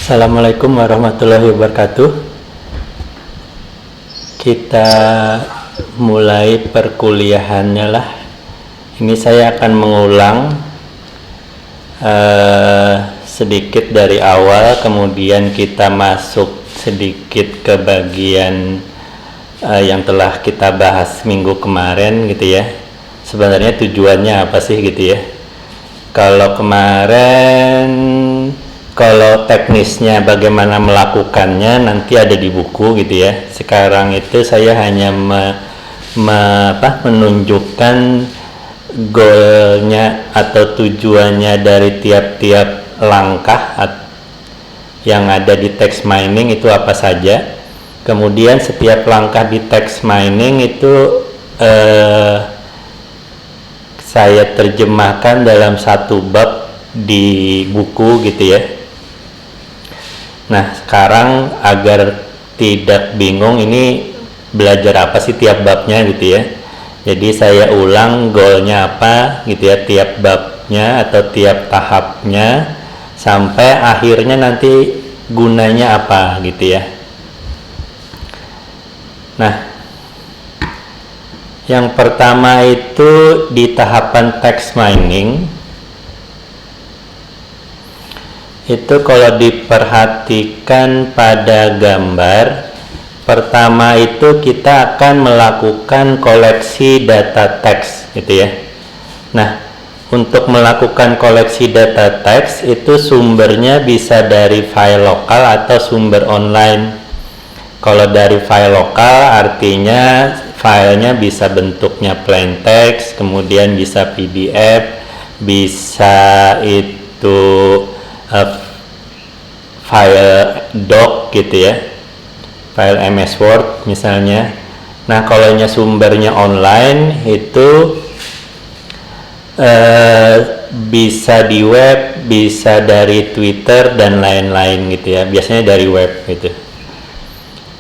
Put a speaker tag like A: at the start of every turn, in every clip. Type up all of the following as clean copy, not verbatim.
A: Assalamualaikum warahmatullahi wabarakatuh. Kita mulai perkuliahannya lah. Ini saya akan mengulang sedikit dari awal, kemudian kita masuk sedikit ke bagian yang telah kita bahas minggu kemarin gitu ya. Sebenarnya tujuannya apa sih gitu ya. Kalau kemarin, kalau teknisnya bagaimana melakukannya nanti ada di buku gitu ya. Sekarang itu saya hanya menunjukkan goalnya atau tujuannya dari tiap-tiap langkah yang ada di text mining itu apa saja. Kemudian setiap langkah di text mining itu saya terjemahkan dalam satu bab di buku gitu ya. Nah, sekarang agar tidak bingung ini belajar apa sih tiap babnya gitu ya. Jadi saya ulang goalnya apa gitu ya, tiap babnya atau tiap tahapnya sampai akhirnya nanti gunanya apa gitu ya. Nah, yang pertama itu di tahapan text mining itu kalau diperhatikan pada gambar pertama itu kita akan melakukan koleksi data teks gitu ya. Nah, untuk melakukan koleksi data teks itu sumbernya bisa dari file lokal atau sumber online. Kalau dari file lokal artinya filenya bisa bentuknya plain text, kemudian bisa PDF, bisa itu file doc gitu ya, file MS Word misalnya. Nah, kalau sumbernya online itu bisa di web, bisa dari Twitter dan lain-lain gitu ya, biasanya dari web gitu.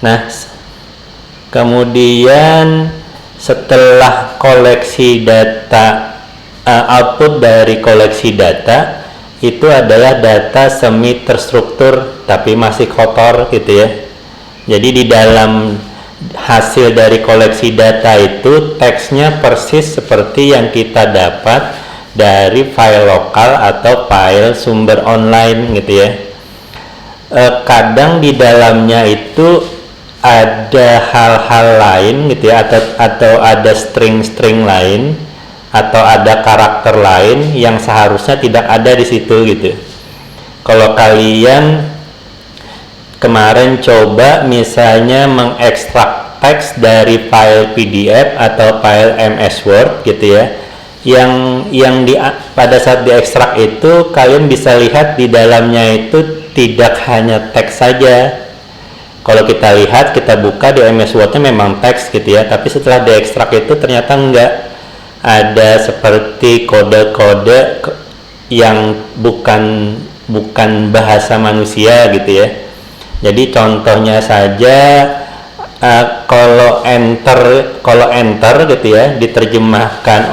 A: Nah, kemudian setelah koleksi data, output dari koleksi data itu adalah data semi terstruktur tapi masih kotor gitu ya. Jadi di dalam hasil dari koleksi data itu teksnya persis seperti yang kita dapat dari file lokal atau file sumber online gitu ya. Kadang di dalamnya itu ada hal-hal lain gitu ya, atau ada string-string lain atau ada karakter lain yang seharusnya tidak ada di situ gitu. Kalau kalian kemarin coba misalnya mengekstrak teks dari file PDF atau file MS Word gitu ya, yang pada saat diekstrak itu kalian bisa lihat di dalamnya itu tidak hanya teks saja. Kalau kita lihat, kita buka di MS Word-nya memang teks gitu ya, tapi setelah diekstrak itu ternyata enggak, ada seperti kode-kode yang bukan bahasa manusia gitu ya. Jadi contohnya saja kalau enter gitu ya, diterjemahkan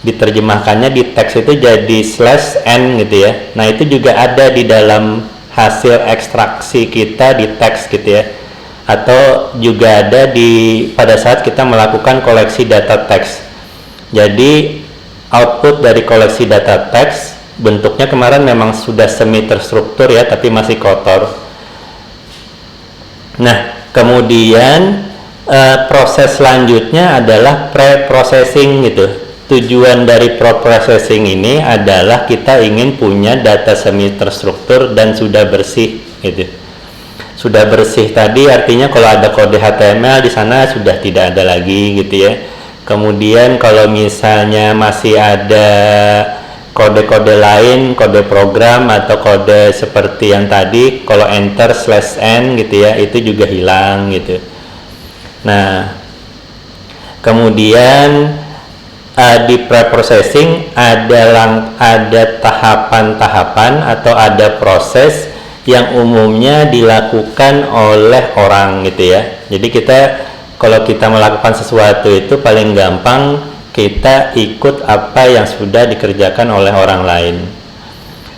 A: diterjemahkannya di teks itu jadi /n gitu ya. Nah, itu juga ada di dalam hasil ekstraksi kita di teks gitu ya, atau juga ada pada saat kita melakukan koleksi data teks. Jadi output dari koleksi data teks bentuknya kemarin memang sudah semi terstruktur ya, tapi masih kotor. Nah, kemudian proses selanjutnya adalah pre-processing gitu. Tujuan dari pre-processing ini adalah kita ingin punya data semi terstruktur dan sudah bersih gitu. Sudah bersih tadi artinya kalau ada kode HTML di sana sudah tidak ada lagi gitu ya. Kemudian kalau misalnya masih ada kode-kode lain, kode program atau kode seperti yang tadi, kalau enter /n gitu ya, itu juga hilang gitu. Nah, kemudian di pre-processing ada tahapan-tahapan atau ada proses yang umumnya dilakukan oleh orang gitu ya. Jadi kalau kita melakukan sesuatu itu paling gampang kita ikut apa yang sudah dikerjakan oleh orang lain.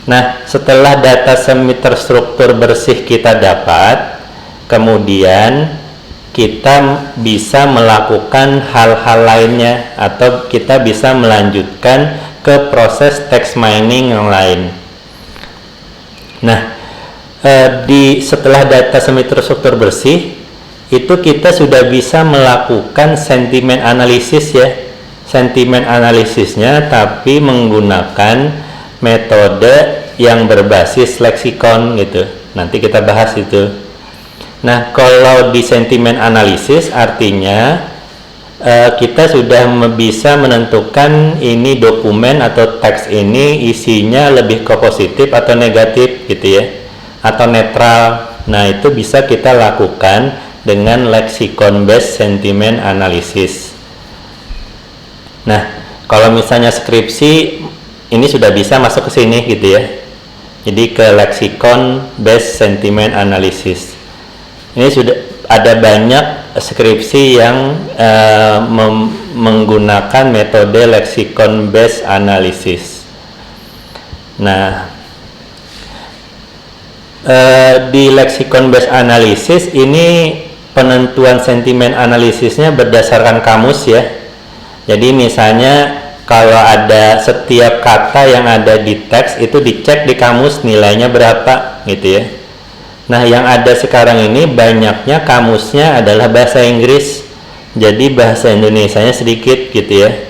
A: Nah, setelah data semi terstruktur bersih kita dapat, kemudian kita bisa melakukan hal-hal lainnya atau kita bisa melanjutkan ke proses text mining yang lain. Nah, setelah data semi terstruktur bersih itu kita sudah bisa melakukan sentimen analisis ya. Sentimen analisisnya tapi menggunakan metode yang berbasis leksikon gitu. Nanti kita bahas itu. Nah, kalau di sentimen analisis artinya kita sudah bisa menentukan ini dokumen atau teks ini isinya lebih ke positif atau negatif gitu ya, atau netral. Nah, itu bisa kita lakukan dengan leksikon based sentiment analysis. Nah, kalau misalnya skripsi ini sudah bisa masuk ke sini gitu ya. Jadi ke leksikon based sentiment analysis. Ini sudah ada banyak skripsi yang menggunakan metode leksikon based analysis. Nah, di leksikon based analysis ini penentuan sentimen analisisnya berdasarkan kamus ya. Jadi misalnya kalau ada setiap kata yang ada di teks itu dicek di kamus nilainya berapa gitu ya. Nah, yang ada sekarang ini banyaknya kamusnya adalah bahasa Inggris, jadi bahasa Indonesianya sedikit gitu ya.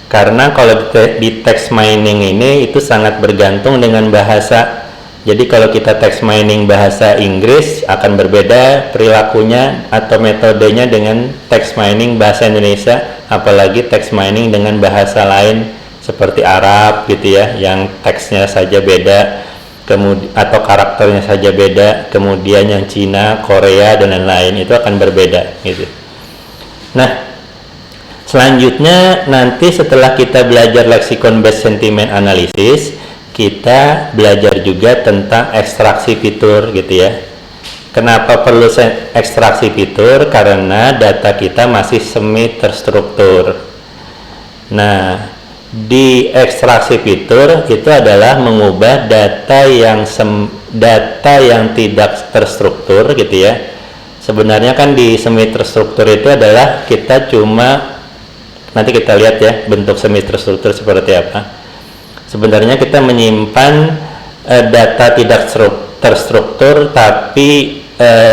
A: Karena kalau di text mining ini itu sangat bergantung dengan bahasa. Jadi kalau kita text mining bahasa Inggris akan berbeda perilakunya atau metodenya dengan text mining bahasa Indonesia, apalagi text mining dengan bahasa lain seperti Arab gitu ya, yang teksnya saja beda, kemudian atau karakternya saja beda, kemudian yang Cina, Korea dan lain-lain itu akan berbeda gitu. Nah, selanjutnya nanti setelah kita belajar leksikon based sentiment analysis, kita belajar juga tentang ekstraksi fitur gitu ya. Kenapa perlu ekstraksi fitur? Karena data kita masih semi terstruktur. Nah, di ekstraksi fitur itu adalah mengubah data yang tidak terstruktur gitu ya. Sebenarnya kan di semi terstruktur itu adalah kita cuma, nanti kita lihat ya bentuk semi terstruktur seperti apa. Sebenarnya kita menyimpan data tidak terstruktur tapi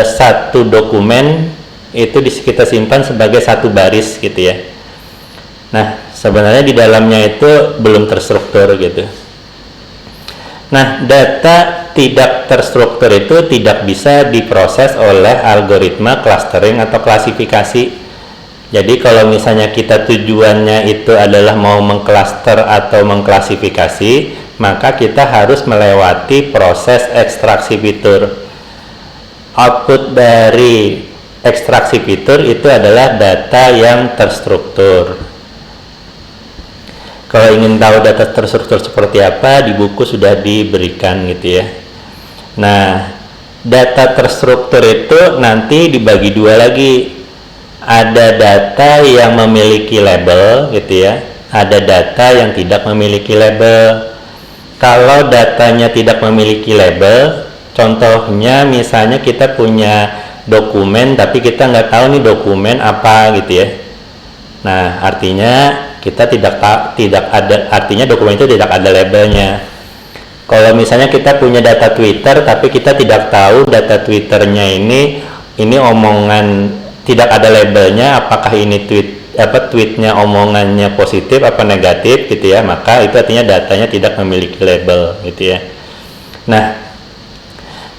A: satu dokumen itu kita simpan sebagai satu baris gitu ya. Nah, sebenarnya di dalamnya itu belum terstruktur gitu. Nah, data tidak terstruktur itu tidak bisa diproses oleh algoritma clustering atau klasifikasi. Jadi kalau misalnya kita tujuannya itu adalah mau mengklaster atau mengklasifikasi, maka kita harus melewati proses ekstraksi fitur. Output dari ekstraksi fitur itu adalah data yang terstruktur. Kalau ingin tahu data terstruktur seperti apa, di buku sudah diberikan gitu ya. Nah, data terstruktur itu nanti dibagi dua lagi. Ada data yang memiliki label gitu ya, ada data yang tidak memiliki label. Kalau datanya tidak memiliki label, contohnya misalnya kita punya dokumen tapi kita nggak tahu nih dokumen apa gitu ya. Nah, artinya kita tidak ada, artinya dokumen itu tidak ada labelnya. Kalau misalnya kita punya data Twitter tapi kita tidak tahu data Twitternya ini omongan, tidak ada labelnya, apakah ini tweetnya omongannya positif apa negatif gitu ya, maka itu artinya datanya tidak memiliki label gitu ya. Nah,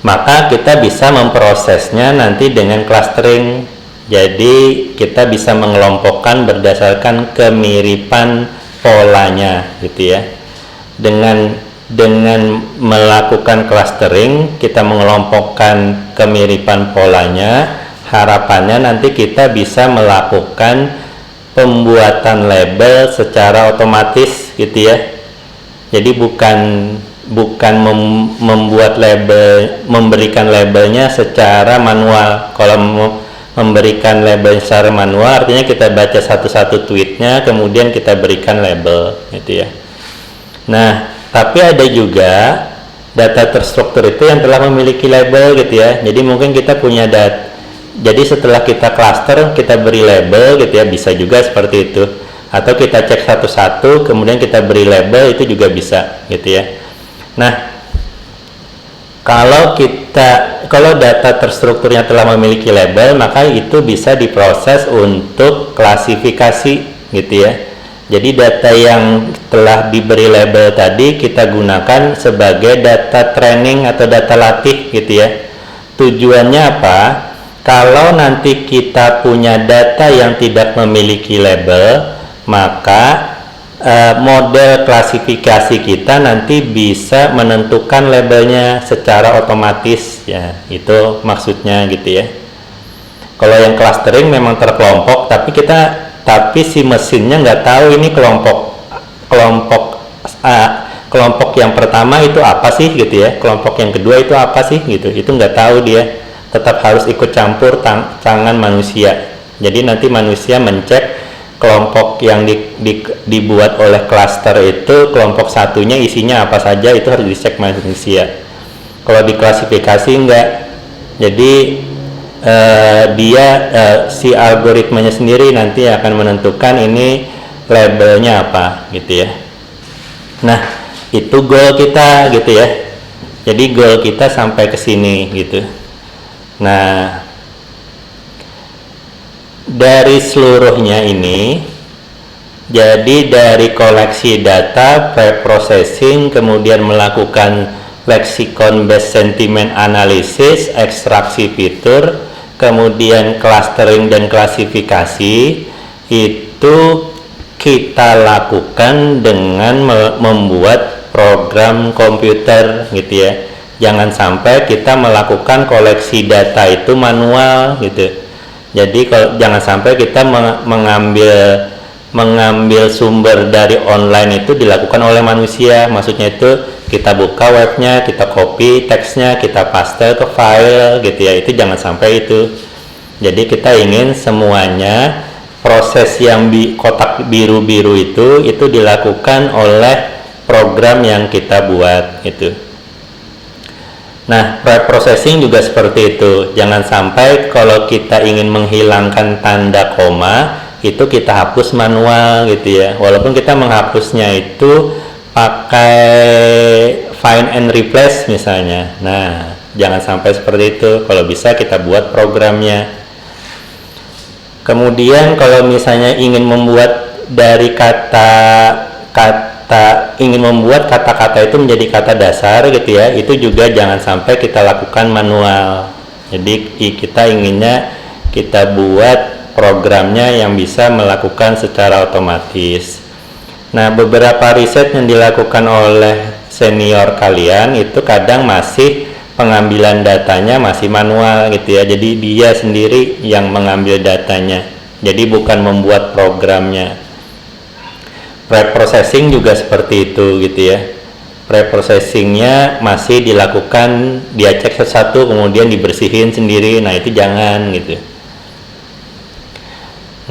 A: maka kita bisa memprosesnya nanti dengan clustering. Jadi kita bisa mengelompokkan berdasarkan kemiripan polanya gitu ya. Dengan melakukan clustering kita mengelompokkan kemiripan polanya, harapannya nanti kita bisa melakukan pembuatan label secara otomatis gitu ya. Jadi bukan membuat label, memberikan labelnya secara manual. Kalau memberikan label secara manual artinya kita baca satu-satu tweetnya kemudian kita berikan label gitu ya. Nah, Tapi ada juga data terstruktur itu yang telah memiliki label gitu ya. Jadi mungkin kita punya jadi setelah kita cluster kita beri label gitu ya, bisa juga seperti itu. Atau kita cek satu-satu kemudian kita beri label, itu juga bisa gitu ya. Nah, kalau data terstrukturnya telah memiliki label, maka itu bisa diproses untuk klasifikasi gitu ya. Jadi data yang telah diberi label tadi kita gunakan sebagai data training atau data latih gitu ya. Tujuannya apa? Kalau nanti kita punya data yang tidak memiliki label, maka model klasifikasi kita nanti bisa menentukan labelnya secara otomatis ya. Itu maksudnya gitu ya. Kalau yang clustering memang terkelompok, tapi si mesinnya nggak tahu ini kelompok yang pertama itu apa sih gitu ya, kelompok yang kedua itu apa sih gitu, itu nggak tahu dia. Tetap harus ikut campur tangan manusia. Jadi nanti manusia mencek kelompok yang dibuat oleh cluster itu, kelompok satunya isinya apa saja, itu harus dicek manusia. Kalau diklasifikasi enggak. Jadi si algoritmanya sendiri nanti akan menentukan ini labelnya apa gitu ya. Nah, itu goal kita gitu ya. Jadi goal kita sampai ke sini gitu. Nah, dari seluruhnya ini, jadi dari koleksi data, pre-processing, kemudian melakukan lexicon based sentiment analysis, ekstraksi fitur, kemudian clustering dan klasifikasi, itu kita lakukan dengan membuat program komputer gitu ya. Jangan sampai kita melakukan koleksi data itu manual gitu. Jadi jangan sampai kita mengambil sumber dari online itu dilakukan oleh manusia. Maksudnya itu kita buka webnya, kita copy teksnya, kita paste ke file gitu ya. Itu jangan sampai itu. Jadi kita ingin semuanya proses yang di kotak biru-biru itu dilakukan oleh program yang kita buat gitu. Nah, pre-processing juga seperti itu. Jangan sampai kalau kita ingin menghilangkan tanda koma, itu kita hapus manual gitu ya. Walaupun kita menghapusnya itu pakai find and replace misalnya. Nah, jangan sampai seperti itu. Kalau bisa kita buat programnya. Kemudian kalau misalnya ingin membuat dari ingin membuat kata-kata itu menjadi kata dasar gitu ya, itu juga jangan sampai kita lakukan manual. Jadi kita inginnya kita buat programnya yang bisa melakukan secara otomatis. Nah, beberapa riset yang dilakukan oleh senior kalian itu kadang masih pengambilan datanya masih manual gitu ya. Jadi dia sendiri yang mengambil datanya. Jadi bukan membuat programnya. Pre-processing juga seperti itu gitu ya. Pre-processingnya masih dilakukan, dia cek satu-satu kemudian dibersihin sendiri. Nah, itu jangan gitu.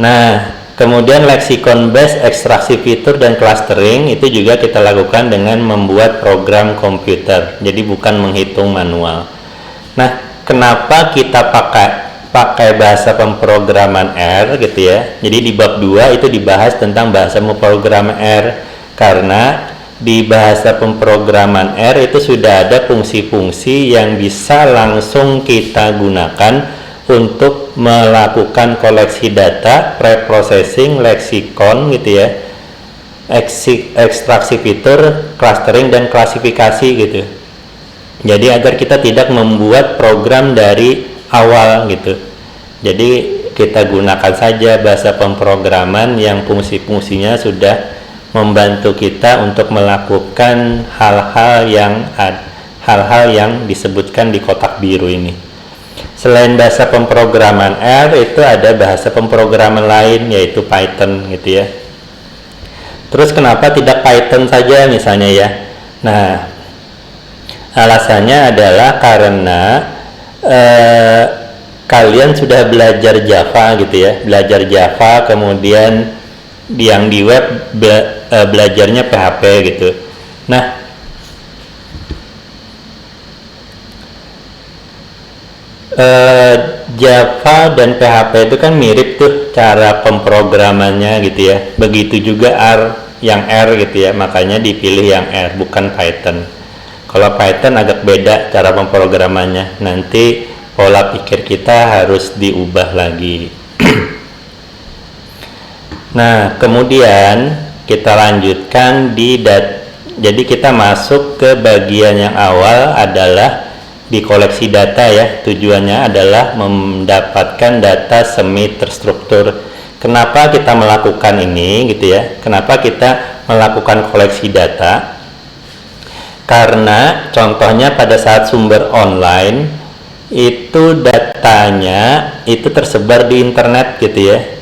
A: Nah, kemudian lexicon based ekstraksi fitur dan clustering itu juga kita lakukan dengan membuat program komputer. Jadi bukan menghitung manual. Nah, kenapa kita pakai bahasa pemrograman R gitu ya. Jadi di bab 2 itu dibahas tentang bahasa pemrograman R, karena di bahasa pemrograman R itu sudah ada fungsi-fungsi yang bisa langsung kita gunakan untuk melakukan koleksi data, pre-processing, lexicon gitu ya, ekstraksi fitur, clustering dan klasifikasi gitu. Jadi agar kita tidak membuat program dari awal gitu. Jadi kita gunakan saja bahasa pemrograman yang fungsi-fungsinya sudah membantu kita untuk melakukan hal-hal yang disebutkan di kotak biru ini. Selain bahasa pemrograman R, itu ada bahasa pemrograman lain yaitu Python gitu ya. Terus kenapa tidak Python saja misalnya ya? Nah, alasannya adalah karena kalian sudah belajar Java gitu ya, belajar Java, kemudian yang di web belajarnya PHP gitu. Nah, Java dan PHP itu kan mirip tuh cara pemrogramannya gitu ya. Begitu juga R gitu ya, makanya dipilih yang R bukan Python. Kalau Python agak beda cara pemrogramannya, nanti pola pikir kita harus diubah lagi. Nah, kemudian kita lanjutkan jadi kita masuk ke bagian yang awal adalah di koleksi data ya. Tujuannya adalah mendapatkan data semi terstruktur. Kenapa kita melakukan ini gitu ya? Kenapa kita melakukan koleksi data? Karena contohnya pada saat sumber online itu datanya itu tersebar di internet gitu ya.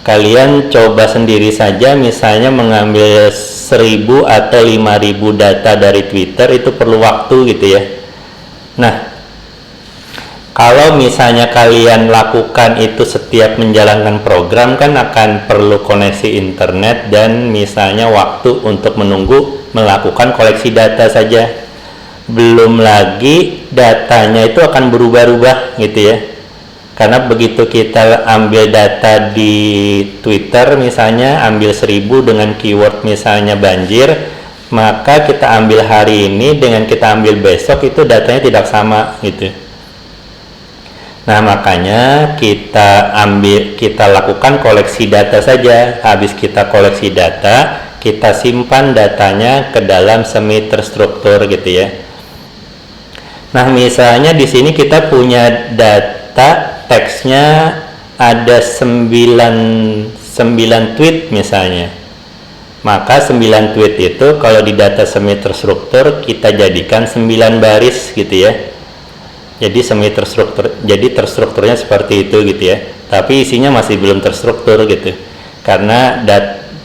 A: Kalian coba sendiri saja, misalnya mengambil 1000 atau 5000 data dari Twitter itu perlu waktu gitu ya. Nah, kalau misalnya kalian lakukan itu setiap menjalankan program kan akan perlu koneksi internet dan misalnya waktu untuk menunggu melakukan koleksi data saja. Belum lagi datanya itu akan berubah-ubah gitu ya. Karena begitu kita ambil data di Twitter misalnya, ambil 1000 dengan keyword misalnya banjir, maka kita ambil hari ini dengan kita ambil besok itu datanya tidak sama gitu. Nah, makanya kita lakukan koleksi data saja. Habis kita koleksi data, kita simpan datanya ke dalam semi terstruktur gitu ya. Nah, misalnya di sini kita punya data teksnya ada 9 tweet misalnya. Maka 9 tweet itu kalau di data semi terstruktur kita jadikan 9 baris gitu ya. Jadi terstrukturnya seperti itu gitu ya. Tapi isinya masih belum terstruktur gitu. Karena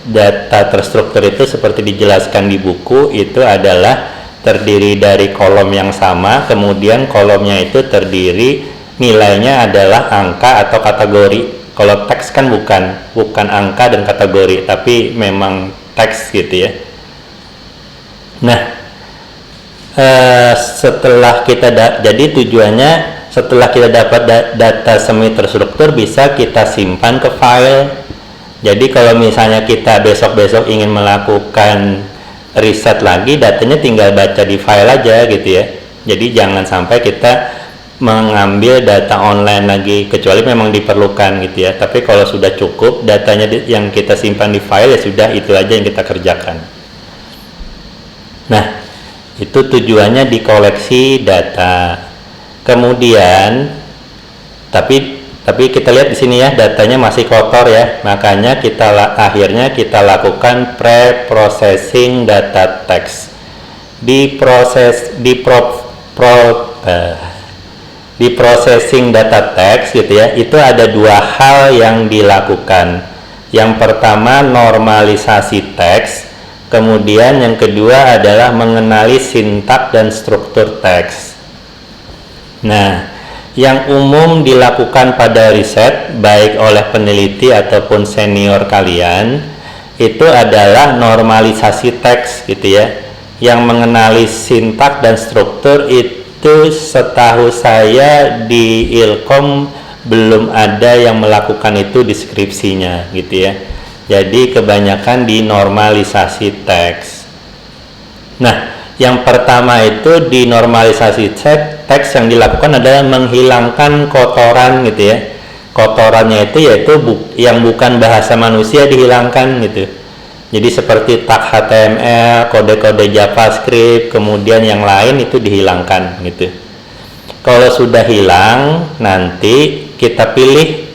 A: data terstruktur itu seperti dijelaskan di buku itu adalah terdiri dari kolom yang sama, kemudian kolomnya itu terdiri nilainya adalah angka atau kategori. Kalau teks kan bukan angka dan kategori, tapi memang teks gitu ya. Nah, setelah kita jadi tujuannya setelah kita dapat data semi terstruktur bisa kita simpan ke file. Jadi kalau misalnya kita besok-besok ingin melakukan riset lagi, datanya tinggal baca di file aja gitu ya. Jadi jangan sampai kita mengambil data online lagi, kecuali memang diperlukan gitu ya. Tapi kalau sudah cukup datanya yang kita simpan di file, ya sudah itu aja yang kita kerjakan. Nah, itu tujuannya di koleksi data. Kemudian tapi kita lihat di sini ya, datanya masih kotor ya. Makanya akhirnya kita lakukan pre-processing data text. Di processing data text gitu ya, itu ada 2 hal yang dilakukan. Yang pertama normalisasi teks, kemudian yang kedua adalah mengenali sintak dan struktur teks. Nah, yang umum dilakukan pada riset baik oleh peneliti ataupun senior kalian itu adalah normalisasi teks gitu ya. Yang mengenali sintak dan struktur itu setahu saya di Ilkom belum ada yang melakukan itu deskripsinya gitu ya. Jadi kebanyakan di normalisasi teks. Nah, yang pertama itu di normalisasi teks yang dilakukan adalah menghilangkan kotoran gitu ya. Kotorannya itu yaitu yang bukan bahasa manusia dihilangkan gitu. Jadi seperti tag HTML, kode-kode JavaScript, kemudian yang lain itu dihilangkan gitu. Kalau sudah hilang, nanti kita pilih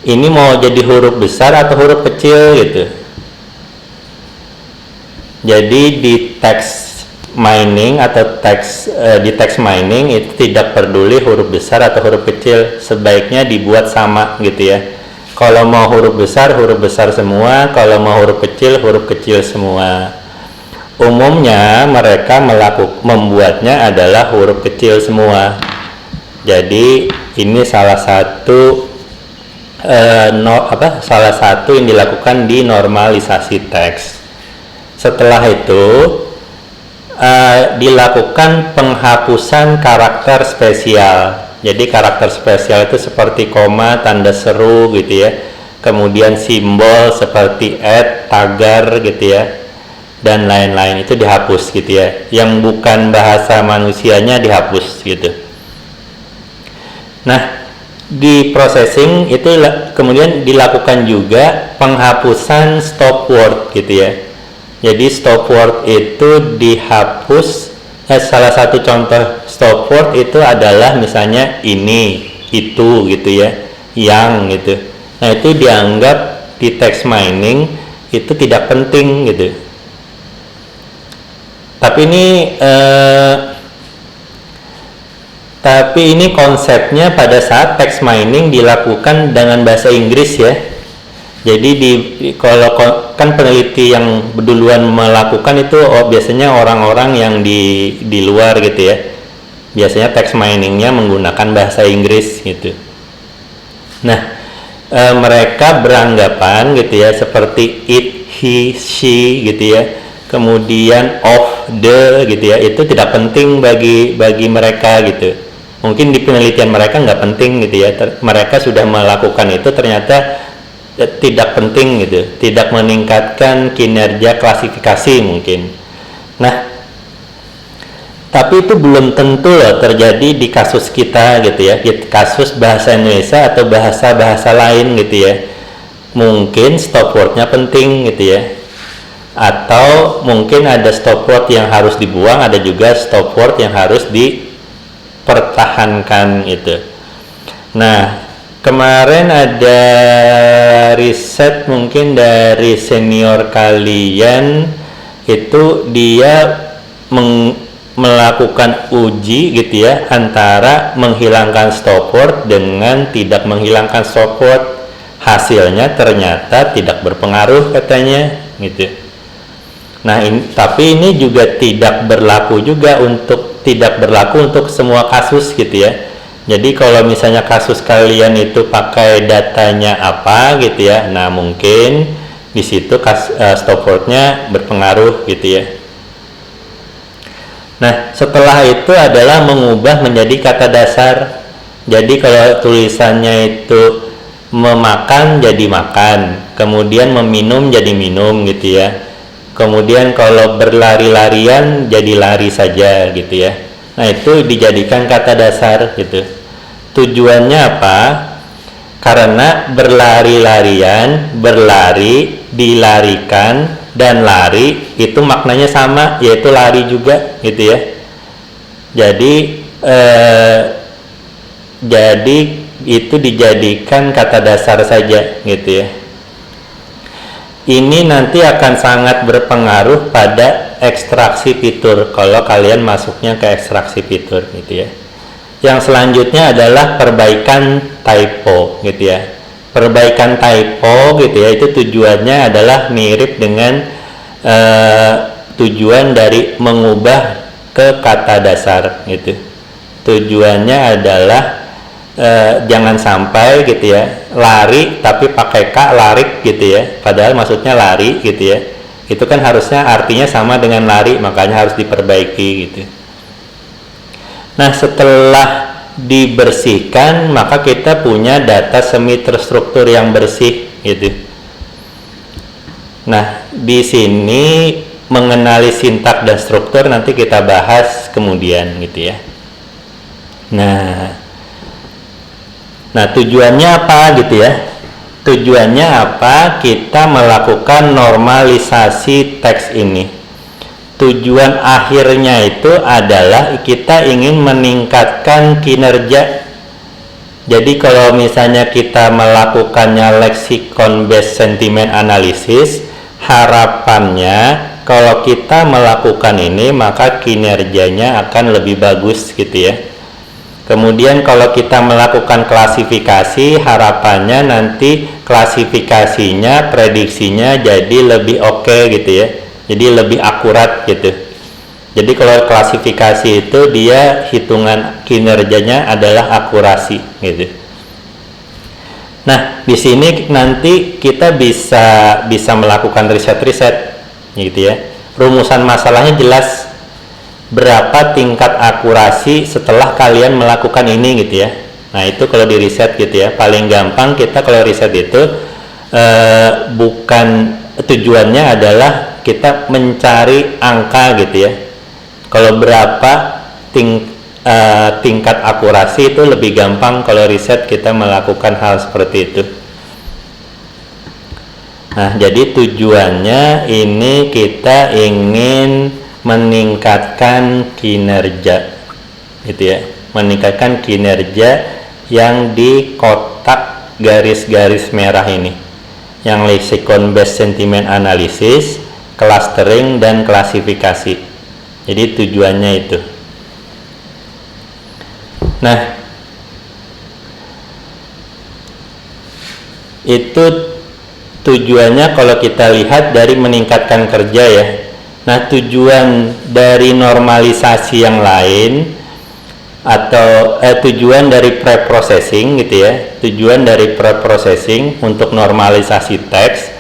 A: ini mau jadi huruf besar atau huruf kecil gitu. Jadi di text mining atau di text mining itu tidak peduli huruf besar atau huruf kecil, sebaiknya dibuat sama gitu ya. Kalau mau huruf besar semua, kalau mau huruf kecil semua. Umumnya mereka membuatnya adalah huruf kecil semua. Jadi ini salah satu yang dilakukan di normalisasi teks. Setelah itu dilakukan penghapusan karakter spesial. Jadi karakter spesial itu seperti koma, tanda seru gitu ya. Kemudian simbol seperti tagar gitu ya, dan lain-lain itu dihapus gitu ya. Yang bukan bahasa manusianya dihapus gitu. Nah, di processing itu kemudian dilakukan juga penghapusan stop word gitu ya. Jadi stop word itu dihapus. Salah satu contoh stop word itu adalah misalnya ini, itu gitu ya, yang gitu. Nah, itu dianggap di text mining itu tidak penting gitu. Tapi ini konsepnya pada saat text mining dilakukan dengan bahasa Inggris ya. Jadi kalau kan peneliti yang duluan melakukan itu biasanya orang-orang yang di luar gitu ya. Biasanya text miningnya menggunakan bahasa Inggris gitu. Nah, mereka beranggapan gitu ya, seperti it, he, she gitu ya, kemudian of, the gitu ya, itu tidak penting bagi mereka gitu. Mungkin di penelitian mereka nggak penting gitu ya, mereka sudah melakukan itu ternyata tidak penting gitu, tidak meningkatkan kinerja klasifikasi mungkin. Nah, tapi itu belum tentu loh terjadi di kasus kita gitu ya, kasus bahasa Indonesia atau bahasa-bahasa lain gitu ya. Mungkin stop wordnya penting gitu ya, atau mungkin ada stop word yang harus dibuang, ada juga stop word yang harus dipertahankan gitu. Nah, kemarin ada riset mungkin dari senior kalian, itu dia melakukan uji gitu ya, antara menghilangkan stop word dengan tidak menghilangkan stop word. Hasilnya ternyata tidak berpengaruh katanya gitu. Nah, tapi ini juga tidak berlaku untuk semua kasus gitu ya. Jadi kalau misalnya kasus kalian itu pakai datanya apa gitu ya, nah mungkin di situ stop wordnya berpengaruh gitu ya. Nah, setelah itu adalah mengubah menjadi kata dasar. Jadi kalau tulisannya itu memakan jadi makan, kemudian meminum jadi minum gitu ya. Kemudian kalau berlari-larian jadi lari saja gitu ya. Nah, itu dijadikan kata dasar gitu. Tujuannya apa? Karena berlari-larian, berlari, dilarikan, dan lari itu maknanya sama, yaitu lari juga gitu ya. Jadi itu dijadikan kata dasar saja gitu ya. Ini nanti akan sangat berpengaruh pada ekstraksi fitur kalau kalian masuknya ke ekstraksi fitur gitu ya. Yang selanjutnya adalah perbaikan typo gitu ya. Perbaikan typo gitu ya, itu tujuannya adalah mirip dengan tujuan dari mengubah ke kata dasar gitu. Tujuannya adalah jangan sampai gitu ya, lari tapi pakai k, larik gitu ya, padahal maksudnya lari gitu ya. Itu kan harusnya artinya sama dengan lari, makanya harus diperbaiki gitu. Nah, setelah dibersihkan, maka kita punya data semi terstruktur yang bersih gitu. Nah, di sini mengenali sintak dan struktur nanti kita bahas kemudian gitu ya. Nah, tujuannya apa gitu ya? Tujuannya apa? Kita melakukan normalisasi teks ini. Tujuan akhirnya itu adalah kita ingin meningkatkan kinerja. Jadi kalau misalnya kita melakukannya lexicon based sentiment analysis, harapannya kalau kita melakukan ini maka kinerjanya akan lebih bagus gitu ya. Kemudian kalau kita melakukan klasifikasi, harapannya nanti klasifikasinya, prediksinya jadi lebih oke gitu ya. Jadi lebih akurat gitu. Jadi kalau klasifikasi itu dia hitungan kinerjanya adalah akurasi gitu. Nah, di sini nanti kita bisa melakukan riset gitu ya. Rumusan masalahnya jelas. berapa tingkat akurasi setelah kalian melakukan ini gitu ya. Nah itu kalau di riset gitu ya, paling gampang kita kalau riset itu bukan, tujuannya adalah kita mencari angka gitu ya. Kalau berapa tingkat akurasi itu lebih gampang kalau riset kita melakukan hal seperti itu. Nah jadi tujuannya ini kita ingin meningkatkan kinerja gitu ya, meningkatkan kinerja yang di kotak garis-garis merah ini, yang lexicon based sentiment analysis, clustering, dan klasifikasi. Jadi tujuannya itu. Nah itu tujuannya kalau kita lihat dari meningkatkan kerja ya. Nah tujuan dari normalisasi yang lain atau tujuan dari pre-processing gitu ya, tujuan dari pre-processing untuk normalisasi teks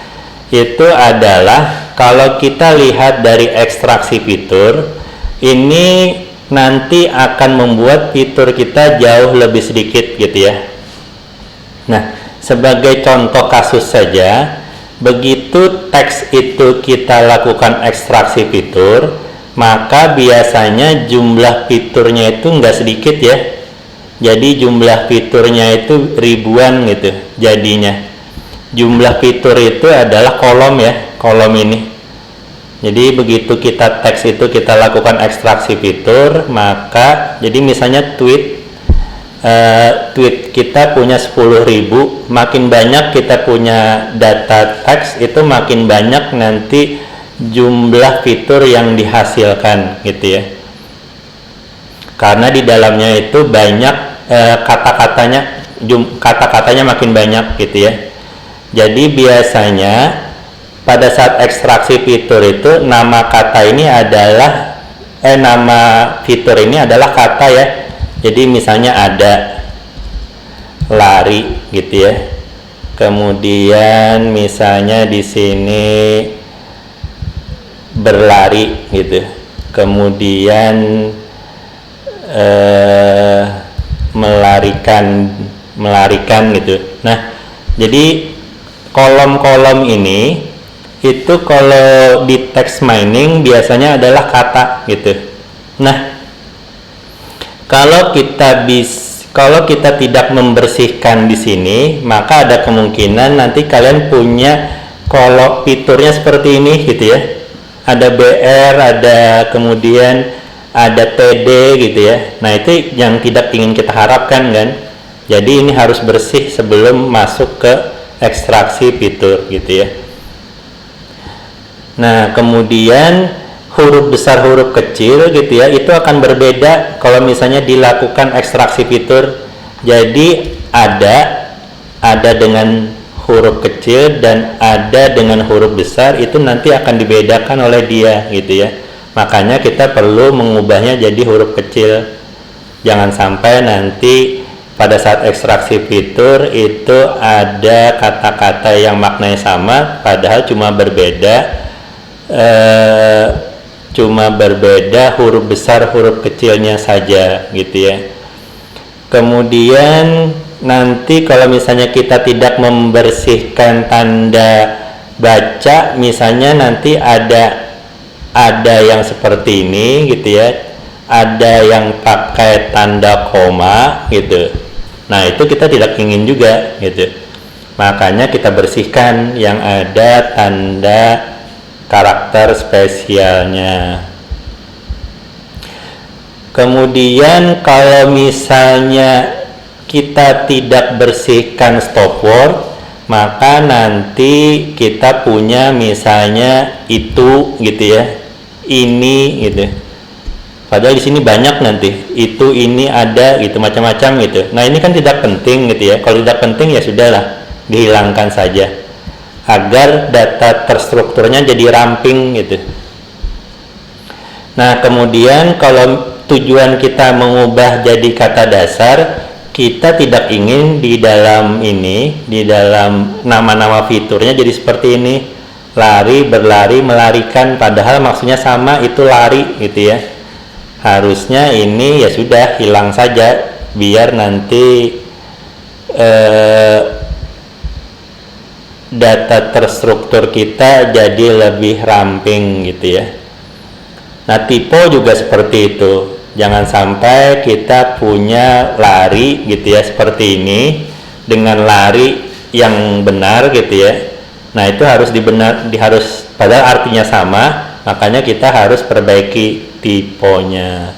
A: itu adalah kalau kita lihat dari ekstraksi fitur ini nanti akan membuat fitur kita jauh lebih sedikit gitu ya. Nah sebagai contoh kasus saja, begitu teks itu kita lakukan ekstraksi fitur, maka biasanya jumlah fiturnya itu enggak sedikit ya. Jadi jumlah fiturnya itu ribuan gitu jadinya. Jumlah fitur itu adalah kolom ya, kolom ini. Jadi begitu kita teks itu kita lakukan ekstraksi fitur, maka jadi misalnya tweet kita punya 10.000, makin banyak kita punya data teks itu makin banyak nanti jumlah fitur yang dihasilkan gitu ya, karena di dalamnya itu banyak kata-katanya makin banyak gitu ya. Jadi biasanya pada saat ekstraksi fitur itu nama kata ini adalah nama fitur ini adalah kata ya. Jadi misalnya ada lari gitu ya, kemudian misalnya di sini berlari gitu, kemudian melarikan gitu. Nah jadi kolom-kolom ini itu kalau di text mining biasanya adalah kata gitu. Nah kalau kita tidak membersihkan di sini, maka ada kemungkinan nanti kalian punya kalau fiturnya seperti ini gitu ya. Ada BR, ada kemudian ada TD gitu ya. Nah itu yang tidak ingin kita harapkan kan. Jadi ini harus bersih sebelum masuk ke ekstraksi fitur gitu ya. Nah kemudian huruf besar huruf kecil gitu ya, itu akan berbeda kalau misalnya dilakukan ekstraksi fitur. Jadi ada dengan huruf kecil dan ada dengan huruf besar, itu nanti akan dibedakan oleh dia gitu ya. Makanya kita perlu mengubahnya jadi huruf kecil, jangan sampai nanti pada saat ekstraksi fitur itu ada kata-kata yang maknanya sama padahal cuma berbeda huruf besar huruf kecilnya saja gitu ya. Kemudian nanti kalau misalnya kita tidak membersihkan tanda baca, misalnya nanti ada yang seperti ini gitu ya, ada yang pakai tanda koma gitu. Nah itu kita tidak ingin juga gitu, makanya kita bersihkan yang ada tanda karakter spesialnya. Kemudian kalau misalnya kita tidak bersihkan stop word, maka nanti kita punya misalnya itu gitu ya, ini gitu. Padahal di sini banyak nanti itu, ini, ada gitu, macam-macam gitu. Nah ini kan tidak penting gitu ya. Kalau tidak penting ya sudahlah, dihilangkan saja agar data terstrukturnya jadi ramping gitu. Nah kemudian kalau tujuan kita mengubah jadi kata dasar, kita tidak ingin di dalam nama-nama fiturnya jadi seperti ini, lari, berlari, melarikan, padahal maksudnya sama, itu lari gitu ya. Harusnya ini ya sudah hilang saja, biar nanti data terstruktur kita jadi lebih ramping gitu ya. Nah, typo juga seperti itu. Jangan sampai kita punya lari gitu ya seperti ini dengan lari yang benar gitu ya. Nah, itu harus harus padahal artinya sama, makanya kita harus perbaiki tiponya.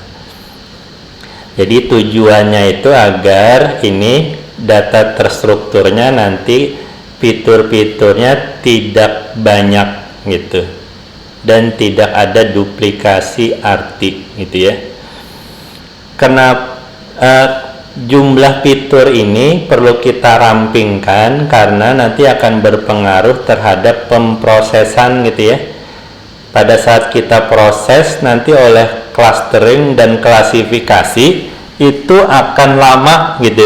A: Jadi tujuannya itu agar ini data terstrukturnya nanti fitur-fiturnya tidak banyak gitu dan tidak ada duplikasi arti gitu ya. Karena jumlah fitur ini perlu kita rampingkan karena nanti akan berpengaruh terhadap pemrosesan gitu ya. Pada saat kita proses nanti oleh clustering dan klasifikasi itu akan lama gitu.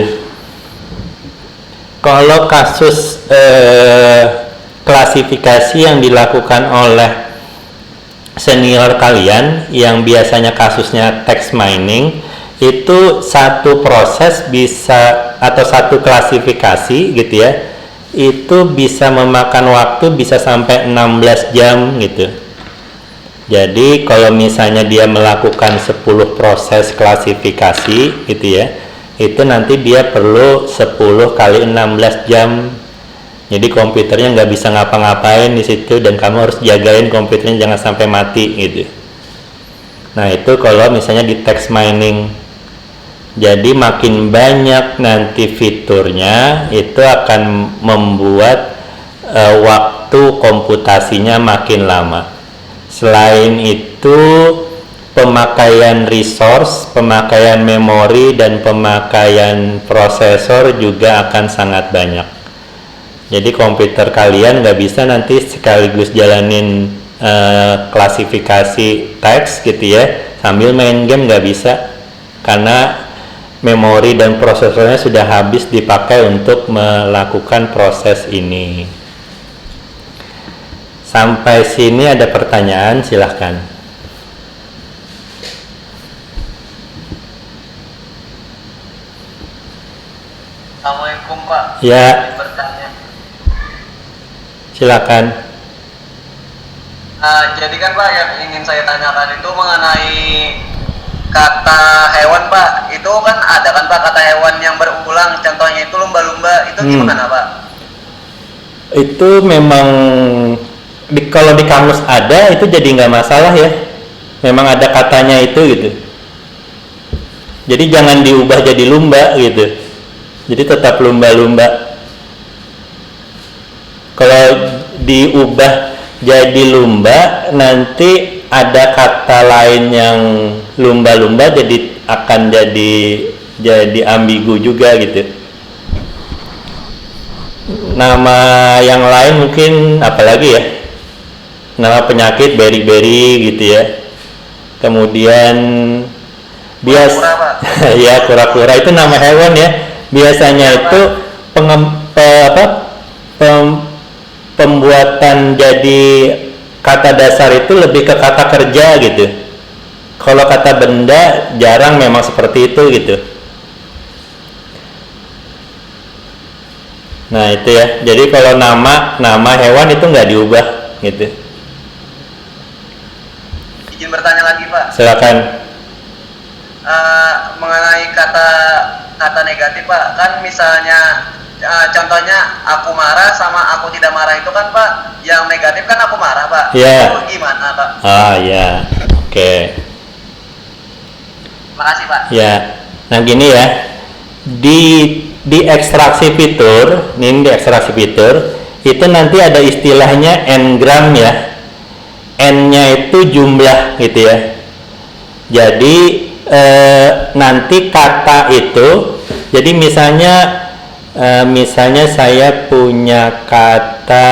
A: Kalau kasus klasifikasi yang dilakukan oleh senior kalian yang biasanya kasusnya text mining, itu satu proses bisa atau satu klasifikasi gitu ya, itu bisa memakan waktu bisa sampai 16 jam gitu. Jadi kalau misalnya dia melakukan 10 proses klasifikasi gitu ya, itu nanti dia perlu 10 kali 16 jam. Jadi komputernya nggak bisa ngapa-ngapain di situ dan kamu harus jagain komputernya jangan sampai mati gitu. Nah, itu kalau misalnya di text mining. Jadi makin banyak nanti fiturnya itu akan membuat waktu komputasinya makin lama. Selain itu pemakaian resource, pemakaian memori dan pemakaian prosesor juga akan sangat banyak. Jadi komputer kalian nggak bisa nanti sekaligus jalanin klasifikasi teks gitu ya sambil main game, nggak bisa karena memori dan prosesornya sudah habis dipakai untuk melakukan proses ini. Sampai sini ada pertanyaan, silahkan.
B: Assalamualaikum Pak.
A: Ya.
B: Bertanya.
A: Silakan.
B: Jadi kan Pak yang ingin saya tanyakan itu mengenai kata hewan Pak. Itu kan ada kan Pak kata hewan yang berulang. Contohnya itu lumba-lumba. Itu gimana Pak?
A: Itu memang kalau di kamus ada itu jadi nggak masalah ya. Memang ada katanya itu gitu. Jadi jangan diubah jadi lumba gitu. Jadi tetap lumba-lumba. Kalau diubah jadi lumba, nanti ada kata lain yang lumba-lumba jadi akan jadi ambigu juga gitu. Nama yang lain mungkin apalagi ya? Nama penyakit beri-beri gitu ya. Kemudian ya kura-kura itu nama hewan ya. Biasanya itu pembuatan jadi kata dasar itu lebih ke kata kerja gitu. Kalau kata benda jarang memang seperti itu gitu. Nah itu ya. Jadi kalau nama hewan itu nggak diubah gitu.
B: Izin bertanya lagi Pak.
A: Silakan.
B: Mengenai kata negatif Pak, kan misalnya contohnya aku marah sama aku tidak marah itu kan Pak, yang negatif kan aku marah Pak.
A: Yeah.
B: Itu gimana Pak?
A: Ya, oke.
B: Makasih Pak.
A: Ya, nah gini ya, di ekstraksi fitur, ini di ekstraksi fitur itu nanti ada istilahnya n-gram ya. N-nya itu jumlah gitu ya. Jadi nanti kata itu, jadi misalnya saya punya kata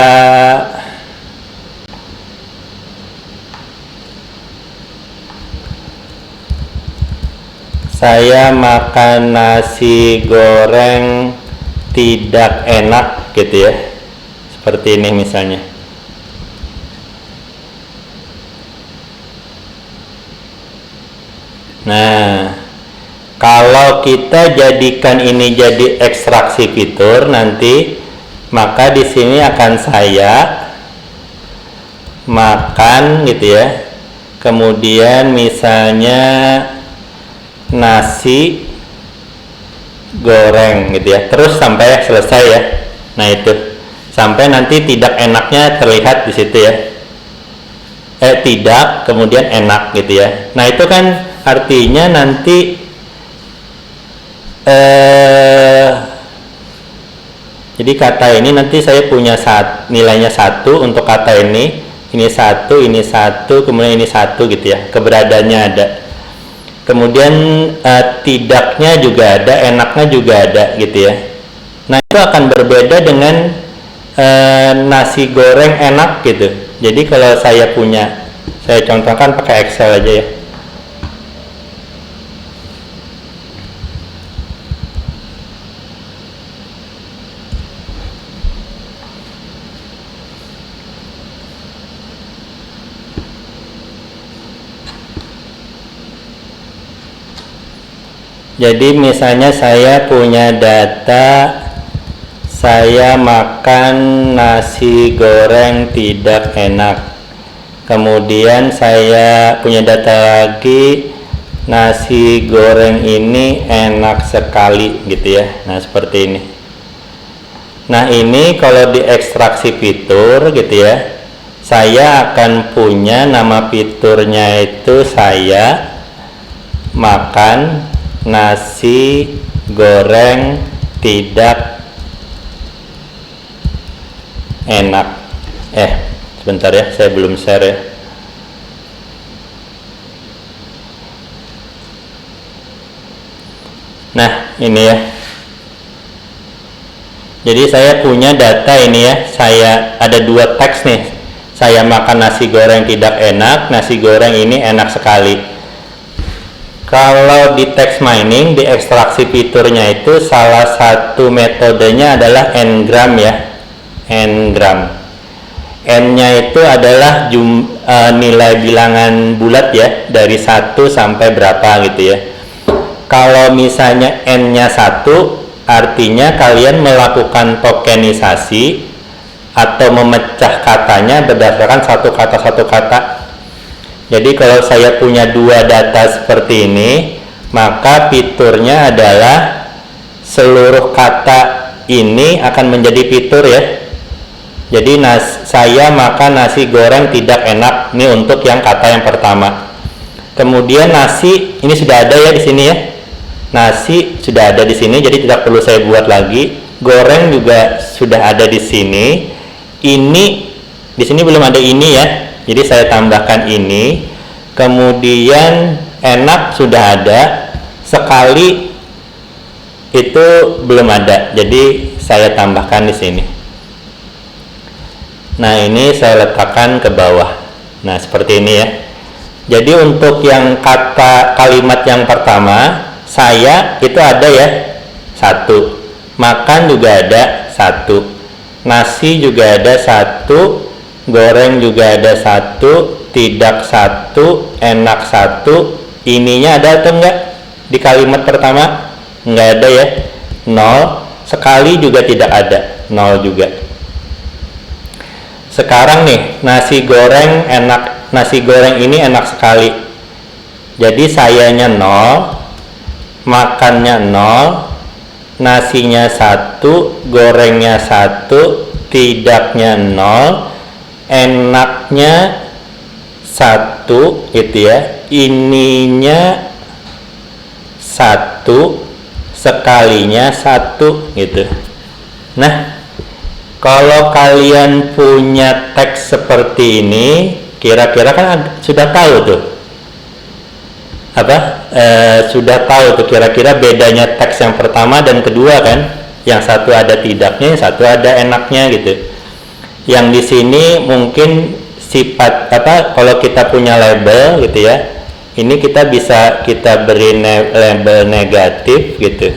A: saya makan nasi goreng tidak enak gitu ya, seperti ini misalnya. Nah, kalau kita jadikan ini jadi ekstraksi fitur nanti, maka di sini akan saya makan gitu ya. Kemudian misalnya nasi goreng gitu ya, terus sampai selesai ya. Nah itu sampai nanti tidak enaknya terlihat di situ ya. Tidak, kemudian enak gitu ya. Nah itu kan artinya nanti jadi kata ini nanti saya punya nilainya 1 untuk kata ini 1, ini 1, kemudian ini 1 gitu ya, keberadaannya ada. Kemudian tidaknya juga ada, enaknya juga ada gitu ya. Nah itu akan berbeda dengan nasi goreng enak gitu. Jadi kalau saya contohkan pakai Excel aja ya. Jadi misalnya saya punya data, saya makan nasi goreng tidak enak. Kemudian saya punya data lagi, nasi goreng ini enak sekali gitu ya. Nah seperti ini. Nah ini kalau diekstraksi fitur gitu ya, saya akan punya nama fiturnya itu saya makan nasi goreng tidak enak. Sebentar ya, saya belum share ya. Nah ini ya, jadi saya punya data ini ya, saya ada 2 teks nih, saya makan nasi goreng tidak enak, nasi goreng ini enak sekali. Kalau di text mining, di ekstraksi fiturnya itu salah satu metodenya adalah n-gram ya, n-gram. N-nya itu adalah nilai bilangan bulat ya, dari 1 sampai berapa gitu ya. Kalau misalnya n-nya 1, artinya kalian melakukan tokenisasi atau memecah katanya berdasarkan satu kata. Jadi kalau saya punya 2 data seperti ini, maka fiturnya adalah seluruh kata ini akan menjadi fitur ya. Jadi saya makan nasi goreng tidak enak, ini untuk yang kata yang pertama. Kemudian nasi ini sudah ada ya di sini ya. Nasi sudah ada di sini, jadi tidak perlu saya buat lagi. Goreng juga sudah ada di sini. Ini di sini belum ada ini ya. Jadi saya tambahkan ini, kemudian enak sudah ada, sekali itu belum ada, jadi saya tambahkan di sini. Nah ini saya letakkan ke bawah. Nah seperti ini ya. Jadi untuk yang kalimat yang pertama, saya itu ada ya 1, makan juga ada 1, nasi juga ada 1, goreng juga ada 1, tidak 1, enak 1. Ininya ada atau enggak di kalimat pertama? Enggak ada ya, 0. Sekali juga tidak ada, 0 juga. Sekarang nih, nasi goreng ini enak sekali. Jadi sayanya 0, makannya 0, nasinya 1, gorengnya 1, tidaknya 0, enaknya 1 gitu ya, ininya 1, sekalinya 1 gitu. Nah kalau kalian punya teks seperti ini, kira-kira kan sudah tahu tuh sudah tahu tuh kira-kira bedanya teks yang pertama dan kedua kan, yang satu ada tidaknya, yang satu ada enaknya gitu. Yang di sini mungkin sifat kalau kita punya label gitu ya, ini kita beri label negatif gitu,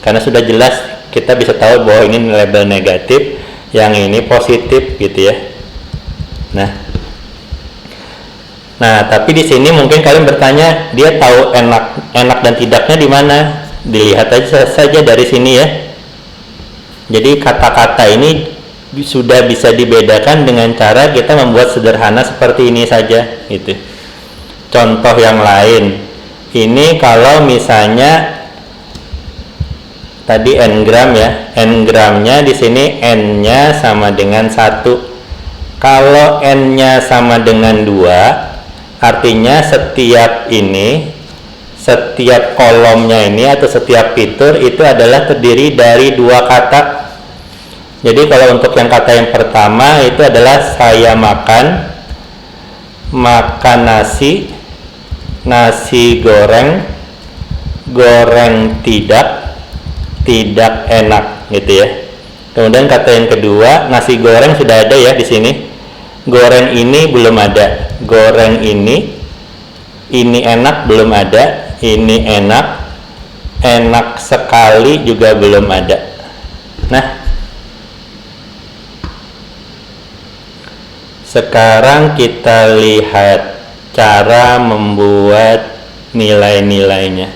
A: karena sudah jelas kita bisa tahu bahwa ini label negatif, yang ini positif gitu ya. Nah Nah, tapi di sini mungkin kalian bertanya, dia tahu enak dan tidaknya di mana? Dilihat saja dari sini ya. Jadi kata-kata ini sudah bisa dibedakan dengan cara kita membuat sederhana seperti ini saja, gitu. Contoh yang lain, ini kalau misalnya tadi n gram ya, n gramnya di sini n-nya sama dengan 1. Kalau n-nya sama dengan 2, artinya setiap kolomnya ini atau setiap fitur itu adalah terdiri dari 2 kata. Jadi kalau untuk yang kata yang pertama itu adalah saya makan nasi goreng tidak enak, gitu ya. Kemudian kata yang kedua, nasi goreng sudah ada ya di sini. Goreng ini belum ada. Goreng ini enak belum ada. Ini enak sekali juga belum ada. Nah, sekarang kita lihat cara membuat nilai-nilainya.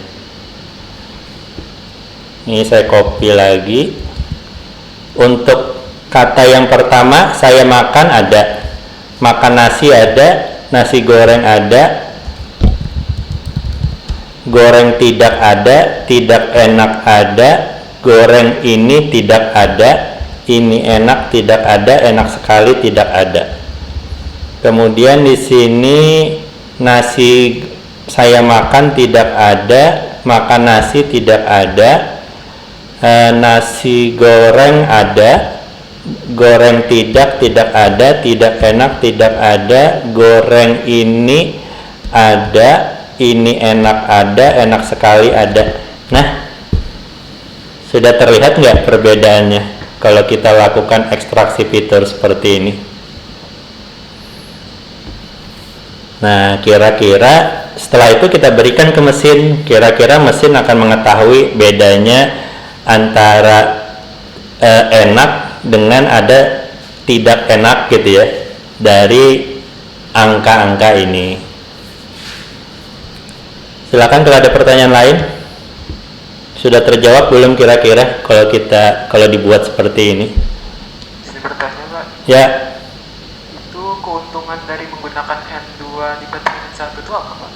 A: Ini saya copy lagi. Untuk kata yang pertama, saya makan ada. Makan nasi ada, nasi goreng ada. Goreng tidak ada, tidak enak ada. Goreng ini tidak ada. Ini enak tidak ada, enak sekali tidak ada. Kemudian di sini nasi saya makan tidak ada, makan nasi tidak ada. Nasi goreng ada, goreng tidak ada, tidak enak tidak ada, goreng ini ada, ini enak ada, enak sekali ada. Nah, sudah terlihat nggak perbedaannya kalau kita lakukan ekstraksi fitur seperti ini? Nah, kira-kira setelah itu kita berikan ke mesin, kira-kira mesin akan mengetahui bedanya antara enak dengan ada tidak enak, gitu ya, dari angka-angka ini. Silakan kalau ada pertanyaan lain. Sudah terjawab belum kira-kira kalau dibuat seperti ini?
C: Ini bertanya, Pak.
A: Ya.
C: Itu keuntungan dari menggunakan N2 dibandingkan 1 itu apa, Pak?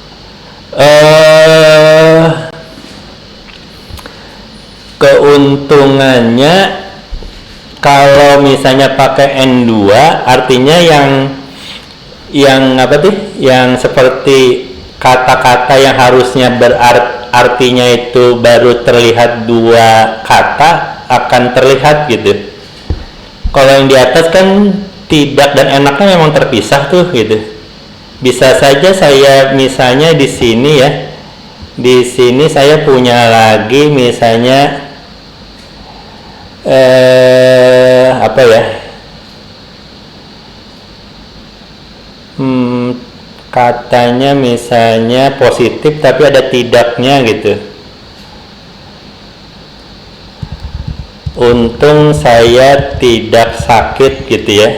A: Keuntungannya kalau misalnya pakai N2, artinya yang apa tuh? Yang seperti kata-kata yang harusnya artinya itu baru terlihat 2 kata akan terlihat, gitu. Kalau yang di atas kan tidak dan enaknya memang terpisah tuh, gitu. Bisa saja saya misalnya di sini ya. Di sini saya punya lagi misalnya apa ya? Katanya misalnya positif tapi ada tidaknya, gitu. Untung saya tidak sakit, gitu ya.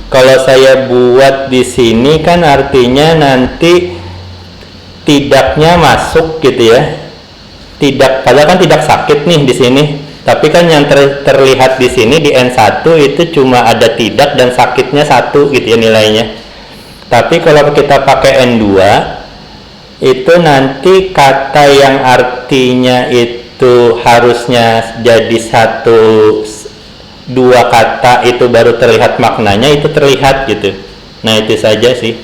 A: Kalau saya buat di sini kan artinya nanti tidaknya masuk, gitu ya. Tidak, padahal kan tidak sakit nih di sini. Tapi kan yang terlihat di sini di N1 itu cuma ada tidak dan sakitnya 1, gitu ya nilainya. Tapi kalau kita pakai N2 itu nanti kata yang artinya itu harusnya jadi 2 kata itu baru terlihat maknanya, itu terlihat, gitu. Nah, itu saja sih.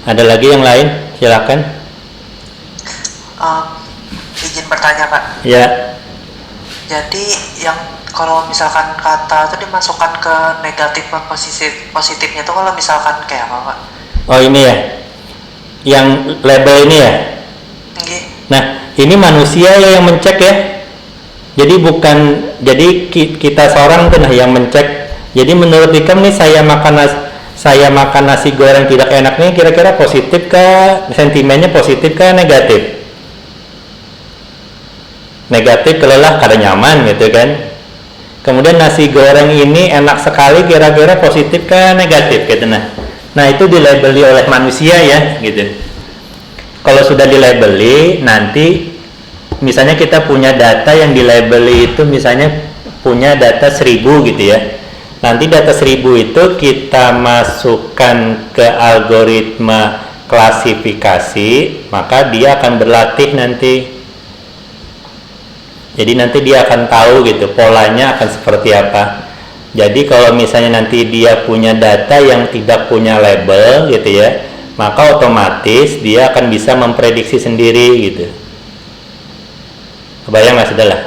A: Ada lagi yang lain? Silakan.
D: Izin bertanya, Pak.
A: Ya.
D: Jadi yang kalau misalkan kata itu dimasukkan ke negatif dan positifnya itu kalau misalkan kayak apa, Pak?
A: Oh, ini ya. Yang label ini ya.
D: Okay.
A: Nah, ini manusia yang mencek ya. Jadi kita seorang tuh yang mencek. Jadi menurut Ikam nih saya makan nasi goreng tidak enak nih, kira-kira positif kah? Sentimennya positif kah negatif? Negatif, kelelah karena nyaman, gitu kan. Kemudian nasi goreng ini enak sekali, kira-kira positif kah negatif, gitu. Nah, Nah, itu dilabeli oleh manusia ya, gitu. Kalau sudah dilabeli, nanti misalnya kita punya data yang dilabeli itu misalnya punya data 1000 gitu ya. Nanti data 1000 itu kita masukkan ke algoritma klasifikasi, maka dia akan berlatih nanti. Jadi nanti dia akan tahu gitu polanya akan seperti apa. Jadi kalau misalnya nanti dia punya data yang tidak punya label gitu ya, maka otomatis dia akan bisa memprediksi sendiri gitu. Kebayang nggak sudah lah?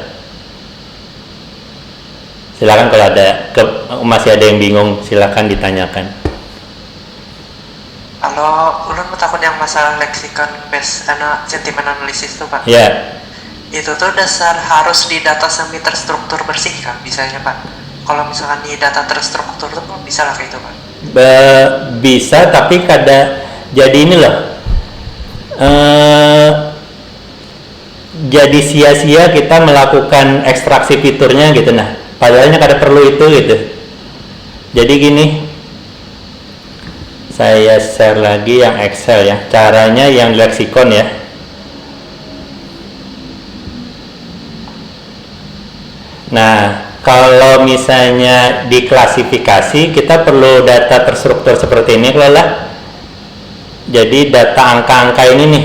A: Silakan kalau masih ada yang bingung silakan ditanyakan.
D: Kalau ulun takut yang masalah leksikon based sentiment analysis tuh Pak.
A: Ya.
D: Itu tuh dasar harus di data semi terstruktur bersih kan misalnya Pak. Kalau misalkan di data terstruktur tuh bisa lah kayak itu Pak.
A: Bisa, tapi jadi ini loh. Jadi sia-sia kita melakukan ekstraksi fiturnya gitu. Nah, padahalnya kada perlu itu gitu. Jadi gini, saya share lagi yang Excel ya, caranya yang leksikon ya. Nah, kalau misalnya diklasifikasi, kita perlu data terstruktur seperti ini, kelola. Jadi data angka-angka ini nih,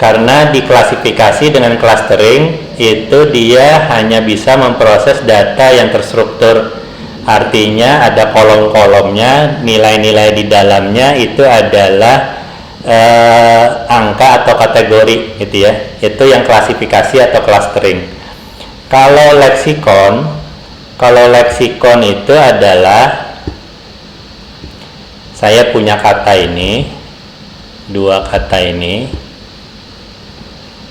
A: karena diklasifikasi dengan clustering, itu dia hanya bisa memproses data yang terstruktur. Artinya ada kolom-kolomnya, nilai-nilai di dalamnya itu adalah angka atau kategori gitu ya. Itu yang klasifikasi atau clustering. Kalau leksikon itu adalah saya punya kata ini, dua kata ini.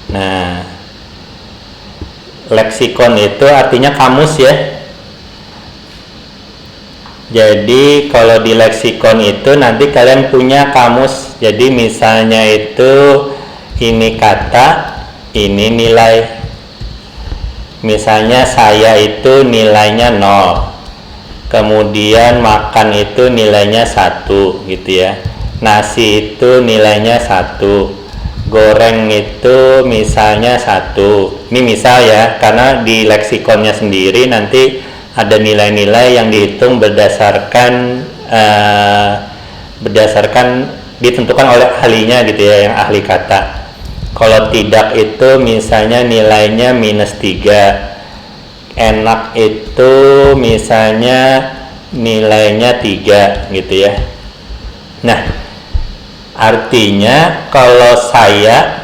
A: Nah, leksikon itu artinya kamus ya. Jadi kalau di leksikon itu nanti kalian punya kamus. Jadi misalnya itu ini kata, ini nilai. Misalnya saya itu nilainya 0, kemudian makan itu nilainya 1 gitu ya, nasi itu nilainya 1, goreng itu misalnya 1. Ini misal ya, karena di leksikonnya sendiri nanti ada nilai-nilai yang dihitung berdasarkan ditentukan oleh ahlinya gitu ya, yang ahli kata. Kalau tidak itu misalnya nilainya -3, enak itu misalnya nilainya 3 gitu ya. Nah, artinya kalau saya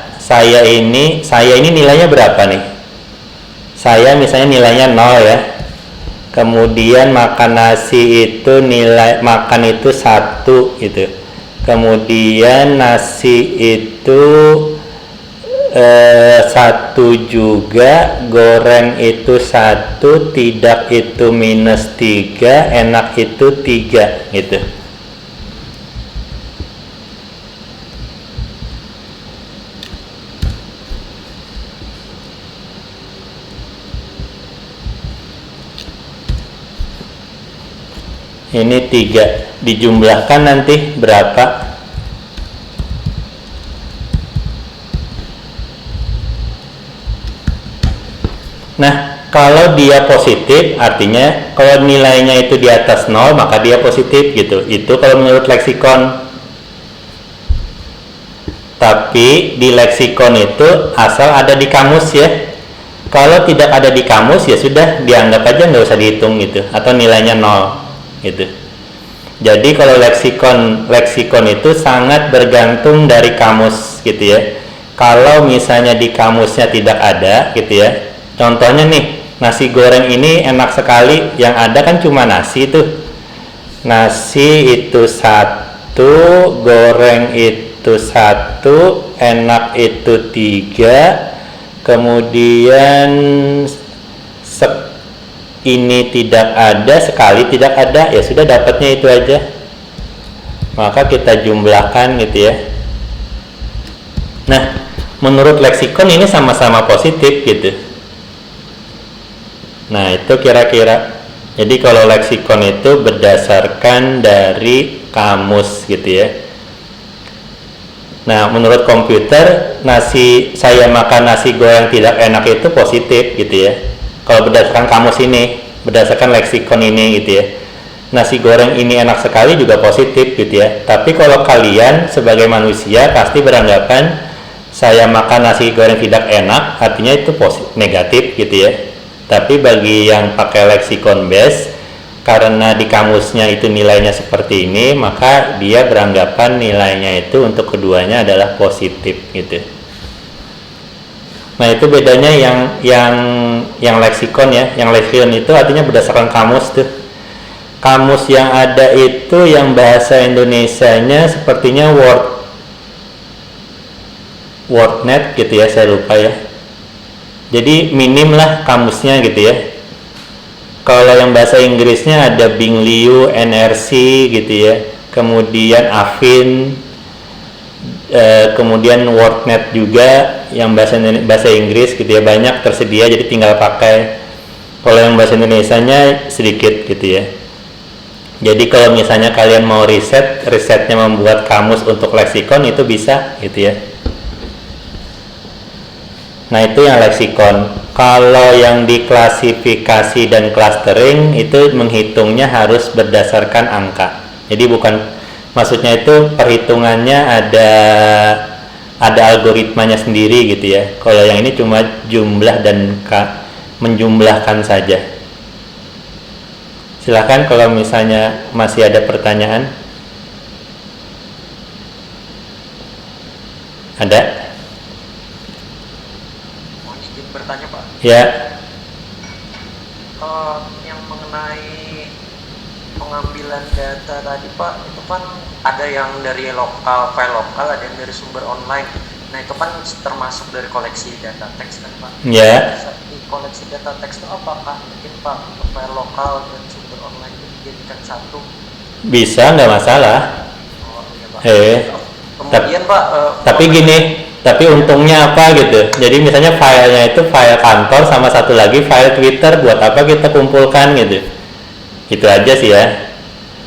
A: ini nilainya berapa nih? Saya misalnya nilainya 0 ya. Kemudian makan nasi itu makan itu 1 gitu. Kemudian nasi itu 1 juga, goreng itu 1, tidak itu -3, enak itu 3 gitu. Ini 3 dijumlahkan nanti berapa? Nah, kalau dia positif, artinya kalau nilainya itu di atas 0, maka dia positif gitu. Itu kalau menurut leksikon. Tapi di leksikon itu asal ada di kamus ya. Kalau tidak ada di kamus ya sudah, dianggap aja nggak usah dihitung gitu, atau nilainya 0 gitu. Jadi kalau leksikon itu sangat bergantung dari kamus gitu ya. Kalau misalnya di kamusnya tidak ada gitu ya. Contohnya nih, nasi goreng ini enak sekali, yang ada kan cuma nasi tuh. Nasi itu 1, goreng itu 1, enak itu 3, kemudian ini tidak ada, sekali tidak ada, ya sudah dapatnya itu aja. Maka kita jumlahkan gitu ya. Nah, menurut leksikon ini sama-sama positif gitu. Nah, itu kira-kira. Jadi kalau leksikon itu berdasarkan dari kamus gitu ya. Nah, menurut komputer, saya makan nasi goreng tidak enak itu positif gitu ya. Kalau berdasarkan kamus ini, berdasarkan leksikon ini gitu ya. Nasi goreng ini enak sekali juga positif gitu ya. Tapi kalau kalian sebagai manusia pasti beranggapan saya makan nasi goreng tidak enak, artinya itu negatif gitu ya. Tapi bagi yang pakai leksikon base, karena di kamusnya itu nilainya seperti ini, maka dia beranggapan nilainya itu untuk keduanya adalah positif gitu. Nah, itu bedanya yang leksikon ya. Yang leksikon itu artinya berdasarkan kamus tuh. Kamus yang ada itu yang bahasa Indonesianya sepertinya WordNet gitu ya, saya lupa ya. Jadi minim lah kamusnya gitu ya. Kalau yang bahasa Inggrisnya ada Bing Liu, NRC gitu ya, kemudian Affin, kemudian WordNet juga yang bahasa Inggris gitu ya, banyak tersedia jadi tinggal pakai. Kalau yang bahasa Indonesianya sedikit gitu ya. Jadi kalau misalnya kalian mau risetnya membuat kamus untuk leksikon itu bisa gitu ya. Nah, itu yang leksikon. Kalau yang diklasifikasi dan clustering itu menghitungnya harus berdasarkan angka. Jadi maksudnya itu perhitungannya ada algoritmanya sendiri gitu ya. Kalau yang ini cuma jumlah dan menjumlahkan saja. Silakan kalau misalnya masih ada pertanyaan. Ada?
D: Bertanya Pak,
A: Ya.
D: yang mengenai pengambilan data tadi Pak, itu kan ada yang dari file lokal, ada yang dari sumber online. Nah, itu kan termasuk dari koleksi data teks kan Pak?
A: Ya.
D: Di koleksi data teks itu apakah mungkin Pak untuk file lokal dan sumber online itu dijadikan satu?
A: Bisa, nggak masalah.
D: Oh iya Pak.
A: Kemudian
D: Pak,
A: tapi gini, tapi untungnya apa gitu. Jadi misalnya filenya itu file kantor sama satu lagi file Twitter, buat apa kita kumpulkan gitu. Itu aja sih ya.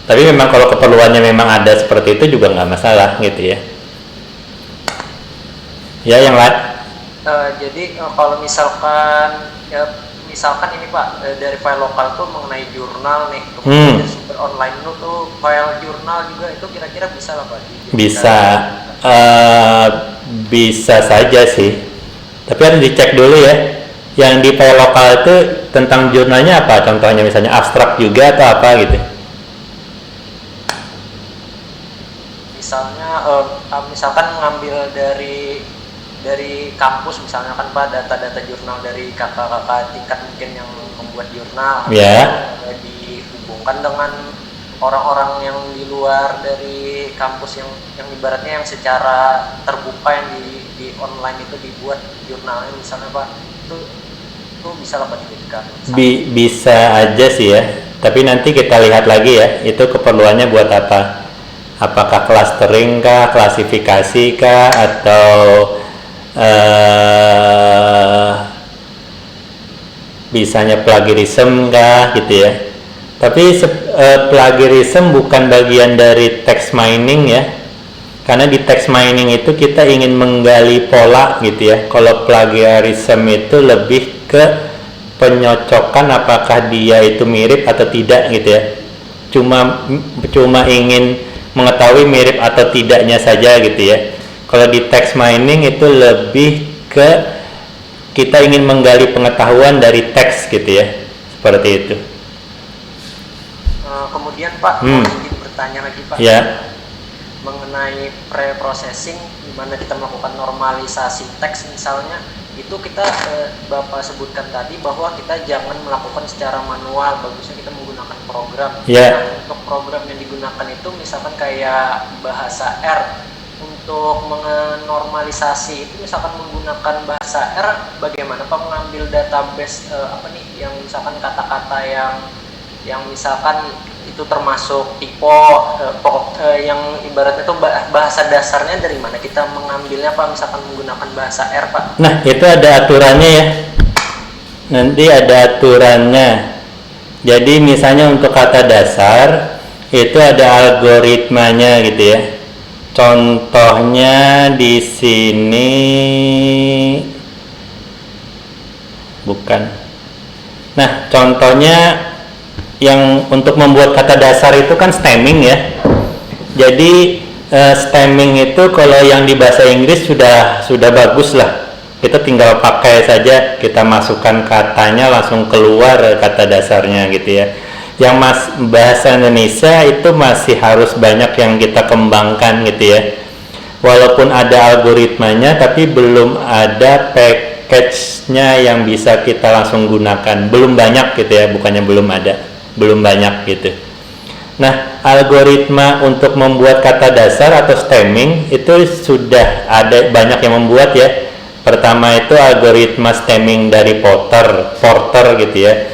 A: Tapi memang kalau keperluannya memang ada seperti itu juga nggak masalah gitu ya. Ya, yang lain.
D: Jadi kalau misalkan ini Pak, dari file lokal tuh mengenai jurnal nih, kemudian dari sumber online itu tuh file jurnal juga, itu kira-kira bisa lah Pak?
A: Bisa saja sih, tapi harus dicek dulu ya. Yang di file lokal itu tentang jurnalnya apa? Contohnya misalnya abstrak juga atau apa gitu?
D: Misalkan ngambil dari kampus misalnya kan Pak, data-data jurnal dari kakak-kakak tingkat mungkin yang membuat jurnal, dihubungkan dengan orang-orang yang di luar dari kampus yang ibaratnya yang secara terbuka yang di online itu dibuat jurnalnya misalnya Pak, itu bisa lah Pak dijadikan.
A: Bisa aja sih ya, tapi nanti kita lihat lagi ya, itu keperluannya buat apa? Apakah clustering kah, klasifikasi kah, atau bisanya plagiarism kah gitu ya. Tapi plagiarism bukan bagian dari text mining ya, karena di text mining itu kita ingin menggali pola gitu ya. Kalau plagiarism itu lebih ke penyocokan apakah dia itu mirip atau tidak gitu ya. Cuma ingin mengetahui mirip atau tidaknya saja gitu ya. Kalau di text mining itu lebih ke kita ingin menggali pengetahuan dari teks gitu ya, seperti itu.
D: Kemudian Pak, ingin bertanya lagi Pak,
A: ya,
D: mengenai pre-processing, di mana kita melakukan normalisasi teks misalnya, itu kita Bapak sebutkan tadi bahwa kita jangan melakukan secara manual, bagusnya kita menggunakan program. Nah, untuk program yang digunakan itu misalkan kayak bahasa R, untuk menormalisasi itu misalkan menggunakan bahasa R, bagaimana Pak mengambil database yang misalkan kata-kata yang misalkan itu termasuk tipe yang ibaratnya itu bahasa dasarnya, dari mana kita mengambilnya Pak misalkan menggunakan bahasa R Pak?
A: Nah, itu ada aturannya ya, nanti ada aturannya. Jadi misalnya untuk kata dasar itu ada algoritmanya gitu ya. Contohnya di sini bukan. Nah, contohnya yang untuk membuat kata dasar itu kan stemming ya. Jadi stemming itu kalau yang di bahasa Inggris sudah bagus lah. Kita tinggal pakai saja, kita masukkan katanya langsung keluar kata dasarnya gitu ya. Yang bahasa Indonesia itu masih harus banyak yang kita kembangkan gitu ya. Walaupun ada algoritmanya tapi belum ada package-nya yang bisa kita langsung gunakan. Belum banyak gitu ya, bukannya belum ada, belum banyak gitu. Nah, algoritma untuk membuat kata dasar atau stemming itu sudah ada banyak yang membuat ya. Pertama itu algoritma stemming dari Porter gitu ya.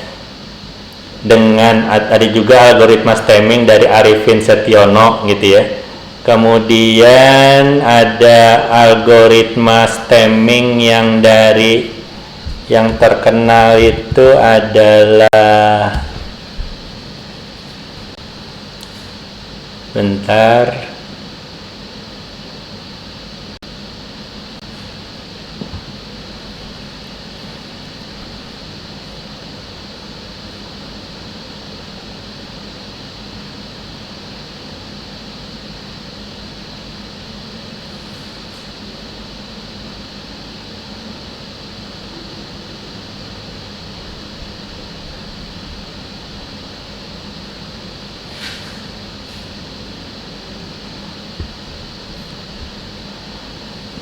A: Dengan ada juga algoritma stemming dari Arifin Setiono gitu ya. Kemudian ada algoritma stemming yang terkenal itu adalah bentar.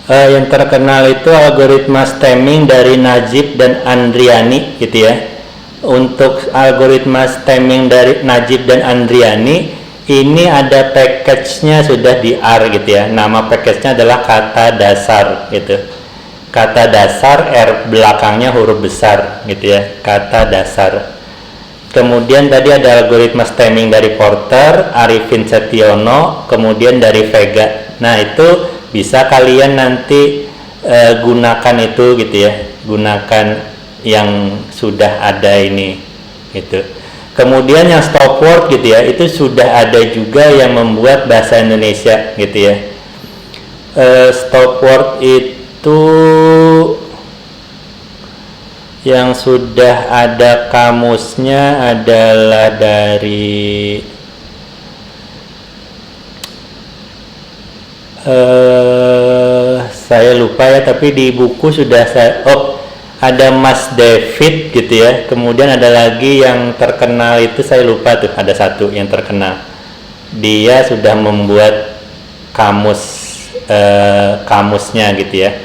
A: Yang terkenal itu algoritma stemming dari Najib dan Andriani gitu ya. Untuk algoritma stemming dari Najib dan Andriani ini ada package-nya sudah di R gitu ya. Nama package-nya adalah kata dasar gitu. Kata dasar R belakangnya huruf besar gitu ya. Kata dasar. Kemudian tadi ada algoritma stemming dari Porter, Arifin Setiono, kemudian dari Vega. Nah, itu bisa kalian nanti gunakan itu gitu ya, gunakan yang sudah ada ini gitu. Kemudian yang stop word gitu ya, itu sudah ada juga yang membuat bahasa Indonesia gitu ya. Stop word itu yang sudah ada kamusnya adalah dari saya lupa ya, tapi di buku sudah ada Mas David gitu ya. Kemudian ada lagi yang terkenal itu saya lupa tuh, ada satu yang terkenal. Dia sudah membuat kamusnya gitu ya.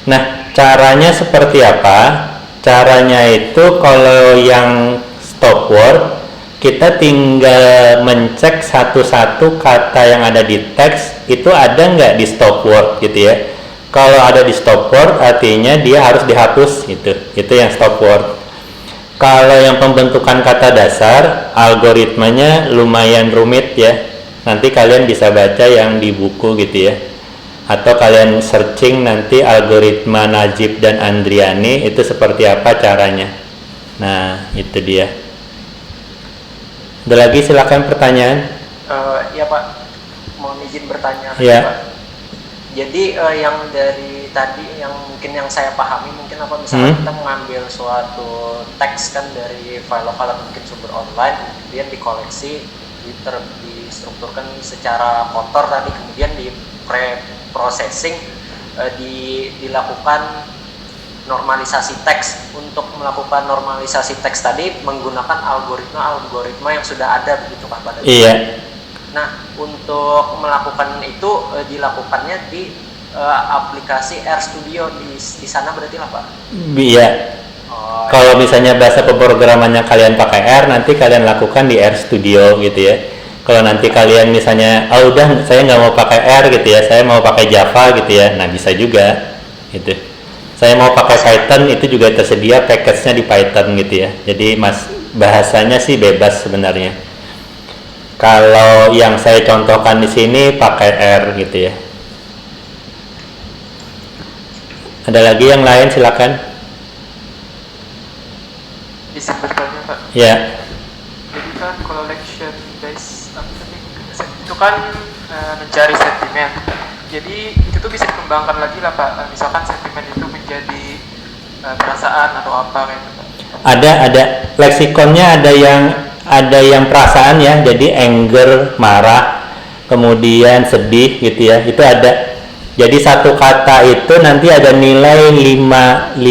A: Nah, caranya seperti apa? Caranya itu kalau yang stop word kita tinggal mencek satu-satu kata yang ada di teks itu ada nggak di stop word gitu ya. Kalau ada di stop word artinya dia harus dihapus gitu. Itu yang stop word. Kalau yang pembentukan kata dasar algoritmanya lumayan rumit ya. Nanti kalian bisa baca yang di buku gitu ya. Atau kalian searching nanti algoritma Najib dan Andriani itu seperti apa caranya. Nah, itu dia. Ada lagi silakan pertanyaan.
D: Ya Pak, mohon izin bertanya.
A: Ya.
D: Pak. Jadi yang dari tadi yang mungkin yang saya pahami mungkin apa misalnya kita mengambil suatu teks kan dari file lokal atau mungkin sumber online, kemudian dikoleksi, distrukturkan secara kotor tadi, kemudian di pre-processing, dilakukan normalisasi teks. Untuk melakukan normalisasi teks tadi menggunakan algoritma yang sudah ada begitu kan pada
A: Iya.
D: Nah, untuk melakukan itu dilakukannya di aplikasi RStudio di sana berarti lah Pak?
A: Iya. Kalau misalnya bahasa pemrogramannya kalian pakai R, nanti kalian lakukan di RStudio gitu ya. Kalau nanti kalian misalnya, udah saya nggak mau pakai R gitu ya, saya mau pakai Java gitu ya, nah bisa juga gitu. Saya mau pakai Python, itu juga tersedia package-nya di Python gitu ya. Jadi bahasanya sih bebas sebenarnya. Kalau yang saya contohkan di sini pakai R gitu ya. Ada lagi yang lain silakan.
C: Bisa bertanya Pak?
A: Ya.
C: Jadi kan collection based apa tadi misalkan mencari sentimen. Jadi itu tuh bisa dikembangkan lagi lah Pak. Misalkan sentimen itu menjadi perasaan atau apa kayak gitu.
A: Ada leksikonnya, ada yang perasaan ya, jadi anger, marah, kemudian sedih gitu ya, itu ada. Jadi satu kata itu nanti ada nilai 5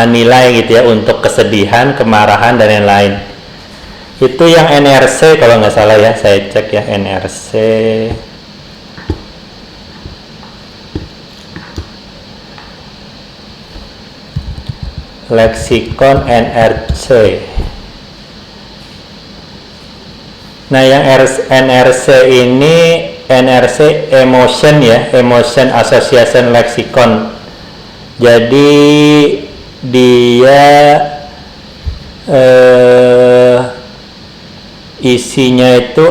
A: nilai gitu ya, untuk kesedihan, kemarahan dan lain-lain. Itu yang NRC kalau nggak salah ya, saya cek ya, NRC. Leksikon NRC. Nah, yang NRC ini NRC Emotion ya, Emotion Association Lexicon. Jadi dia isinya itu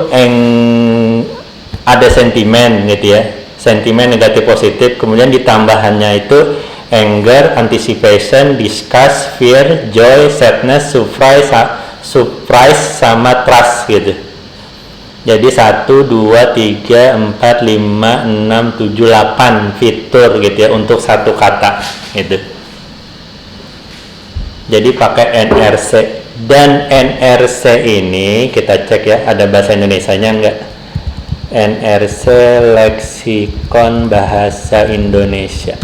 A: ada sentimen gitu ya, sentimen negatif positif, kemudian ditambahannya itu anger, anticipation, disgust, fear, joy, sadness, surprise sama trust gitu. Jadi 1, 2, 3, 4, 5, 6, 7, 8 fitur gitu ya untuk satu kata gitu. Jadi pakai NRC, dan NRC ini kita cek ya, ada bahasa Indonesianya enggak? NRC Leksikon Bahasa Indonesia.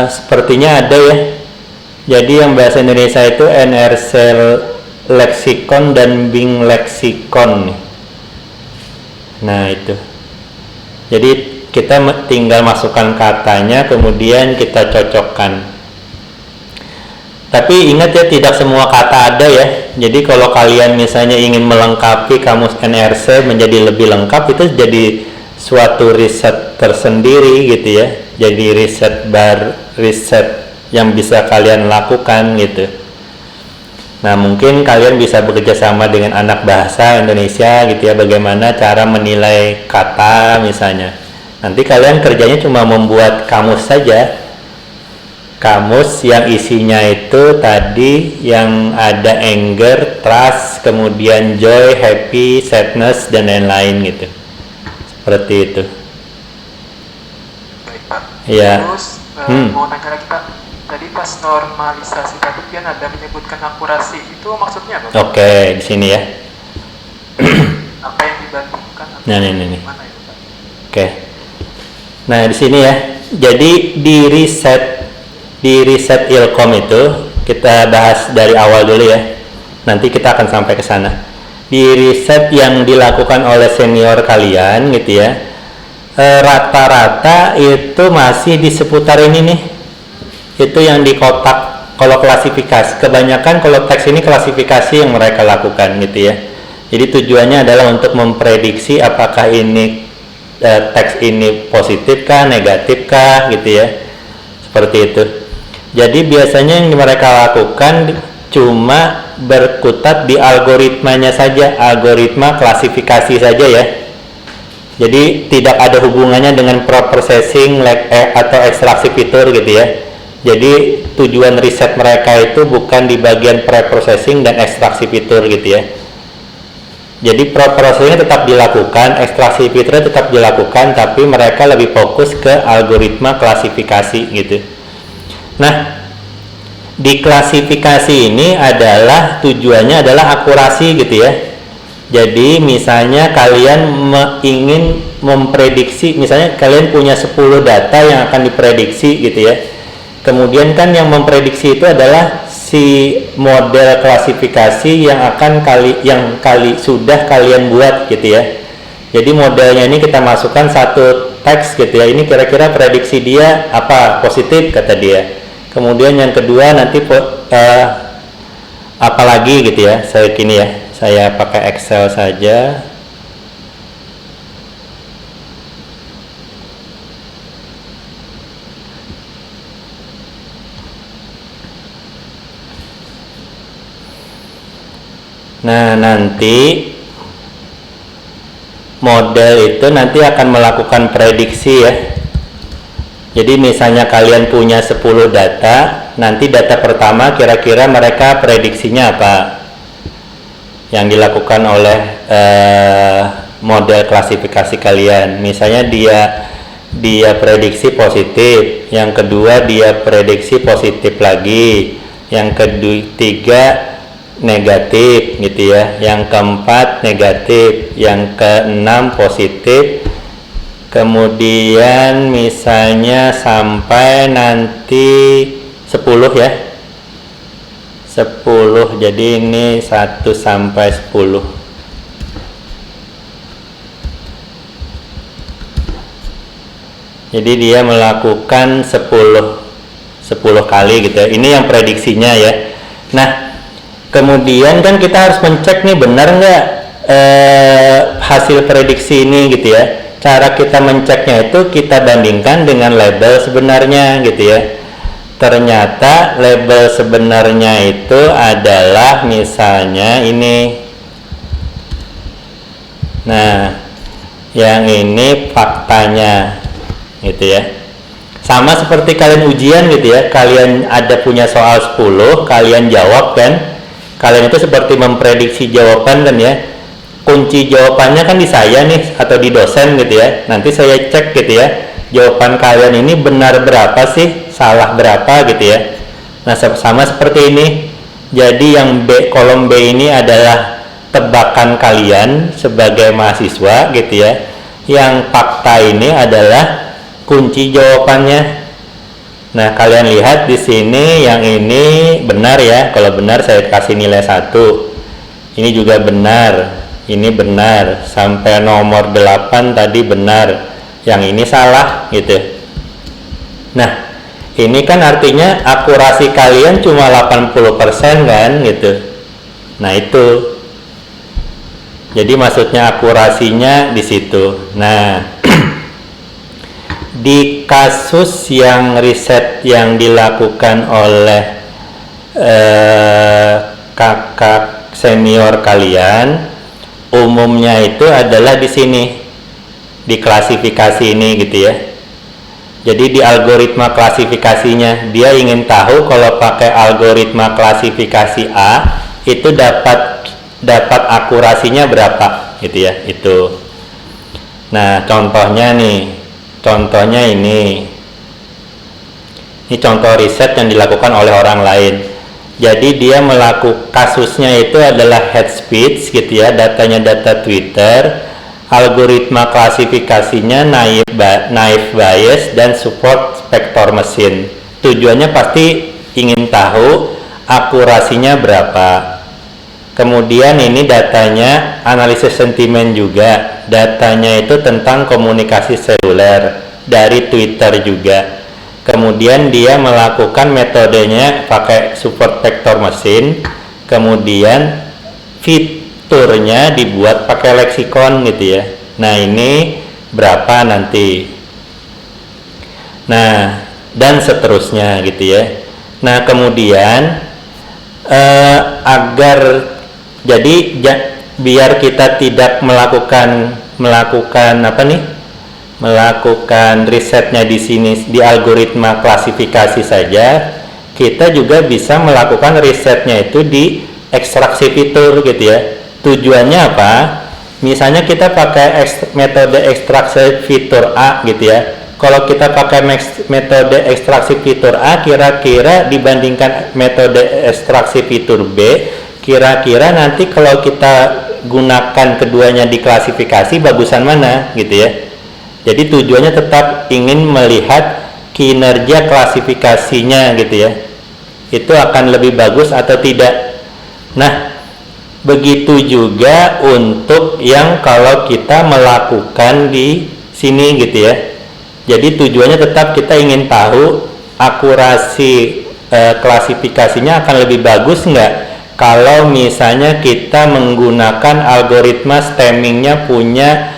A: Sepertinya ada ya. Jadi yang bahasa Indonesia itu NRC Leksikon dan Bing Leksikon. Nah itu. Jadi kita tinggal masukkan katanya, kemudian kita cocokkan. Tapi ingat ya, tidak semua kata ada ya. Jadi kalau kalian misalnya ingin melengkapi kamus NRC menjadi lebih lengkap, itu jadi suatu riset tersendiri gitu ya. Jadi riset yang bisa kalian lakukan gitu. Nah, mungkin kalian bisa bekerja sama dengan anak bahasa Indonesia gitu ya, bagaimana cara menilai kata misalnya. Nanti kalian kerjanya cuma membuat kamus saja. Kamus yang isinya itu tadi yang ada anger, trust, kemudian joy, happy, sadness dan lain-lain gitu. Seperti itu.
C: Baik Pak.
A: Ya.
C: Terus mau tanya lagi Pak. Tadi pas normalisasi tadi kan ada menyebutkan akurasi, itu maksudnya apa?
A: Oke, di sini ya.
C: Apa yang dibandingkan?
A: Nah, ini.
C: Mana itu Pak?
A: Oke. Nah, di sini ya. Jadi di riset Ilkom itu kita bahas dari awal dulu ya. Nanti kita akan sampai ke sana. Di riset yang dilakukan oleh senior kalian gitu ya, rata-rata itu masih di seputar ini nih. Itu yang di kotak. Kalau klasifikasi, kebanyakan kalau teks ini klasifikasi yang mereka lakukan gitu ya. Jadi tujuannya adalah untuk memprediksi apakah ini teks ini positif kah, negatif kah gitu ya. Seperti itu. Jadi biasanya yang mereka lakukan cuma berkutat di algoritmanya saja, algoritma klasifikasi saja ya. Jadi tidak ada hubungannya dengan pre-processing atau ekstraksi fitur gitu ya. Jadi tujuan riset mereka itu bukan di bagian pre-processing dan ekstraksi fitur gitu ya. Jadi pre-processing tetap dilakukan, ekstraksi fiturnya tetap dilakukan, tapi mereka lebih fokus ke algoritma klasifikasi gitu. Nah, di klasifikasi ini adalah tujuannya adalah akurasi gitu ya. Jadi misalnya kalian ingin memprediksi, misalnya kalian punya 10 data yang akan diprediksi gitu ya. Kemudian kan yang memprediksi itu adalah si model klasifikasi yang sudah kalian buat gitu ya. Jadi modelnya ini kita masukkan satu teks gitu ya. Ini kira-kira prediksi dia apa, positif kata dia. Kemudian yang kedua nanti apalagi gitu ya. Saya pakai Excel saja. Nah, nanti model itu nanti akan melakukan prediksi ya. Jadi misalnya kalian punya 10 data, nanti data pertama kira-kira mereka prediksinya apa yang dilakukan oleh model klasifikasi kalian. Misalnya dia prediksi positif, yang kedua dia prediksi positif lagi, yang ketiga negatif gitu ya, yang keempat negatif, yang keenam positif, kemudian misalnya sampai nanti 10 ya, 10, jadi ini 1 sampai 10. Jadi dia melakukan 10 kali gitu ya. Ini yang prediksinya ya. Nah, kemudian kan kita harus mencek nih benar nggak hasil prediksi ini gitu ya. Cara kita menceknya itu kita bandingkan dengan label sebenarnya gitu ya. Ternyata label sebenarnya itu adalah misalnya ini. Nah, yang ini faktanya gitu ya. Sama seperti kalian ujian gitu ya. Kalian ada punya soal 10, kalian jawab kan. Kalian itu seperti memprediksi jawaban kan ya. Kunci jawabannya kan di saya nih atau di dosen gitu ya. Nanti saya cek gitu ya, jawaban kalian ini benar berapa sih, salah berapa gitu ya. Nah, sama seperti ini. Jadi yang B, kolom B ini adalah tebakan kalian sebagai mahasiswa gitu ya. Yang fakta ini adalah kunci jawabannya. Nah, kalian lihat di sini yang ini benar ya. Kalau benar saya kasih nilai 1. Ini juga benar. Ini benar, sampai nomor 8 tadi benar, yang ini salah gitu. Nah, ini kan artinya akurasi kalian cuma 80% kan gitu. Nah, itu. Jadi maksudnya akurasinya di situ. Nah, di kasus yang riset yang dilakukan oleh kakak senior kalian, umumnya itu adalah di sini, di klasifikasi ini gitu ya. Jadi di algoritma klasifikasinya dia ingin tahu kalau pakai algoritma klasifikasi A itu dapat akurasinya berapa gitu ya, itu. Nah, contohnya ini contoh riset yang dilakukan oleh orang lain. Jadi dia melakukan kasusnya itu adalah head speech gitu ya, datanya data Twitter, algoritma klasifikasinya naive bias dan support vector machine. Tujuannya pasti ingin tahu akurasinya berapa. Kemudian ini datanya analisis sentimen juga, datanya itu tentang komunikasi seluler dari Twitter juga. Kemudian dia melakukan metodenya pakai support vector machine, kemudian fiturnya dibuat pakai leksikon gitu ya. Nah, ini berapa nanti. Nah, dan seterusnya gitu ya. Nah, kemudian agar jadi biar kita tidak melakukan risetnya di sini di algoritma klasifikasi saja, kita juga bisa melakukan risetnya itu di ekstraksi fitur gitu ya. Tujuannya apa? Misalnya kita pakai metode ekstraksi fitur A gitu ya. Kalau kita pakai metode ekstraksi fitur A, kira-kira dibandingkan metode ekstraksi fitur B, kira-kira nanti kalau kita gunakan keduanya di klasifikasi bagusan mana gitu ya. Jadi tujuannya tetap ingin melihat kinerja klasifikasinya gitu ya. Itu akan lebih bagus atau tidak. Nah, begitu juga untuk yang kalau kita melakukan di sini gitu ya. Jadi tujuannya tetap kita ingin tahu akurasi klasifikasinya akan lebih bagus nggak kalau misalnya kita menggunakan algoritma stemmingnya punya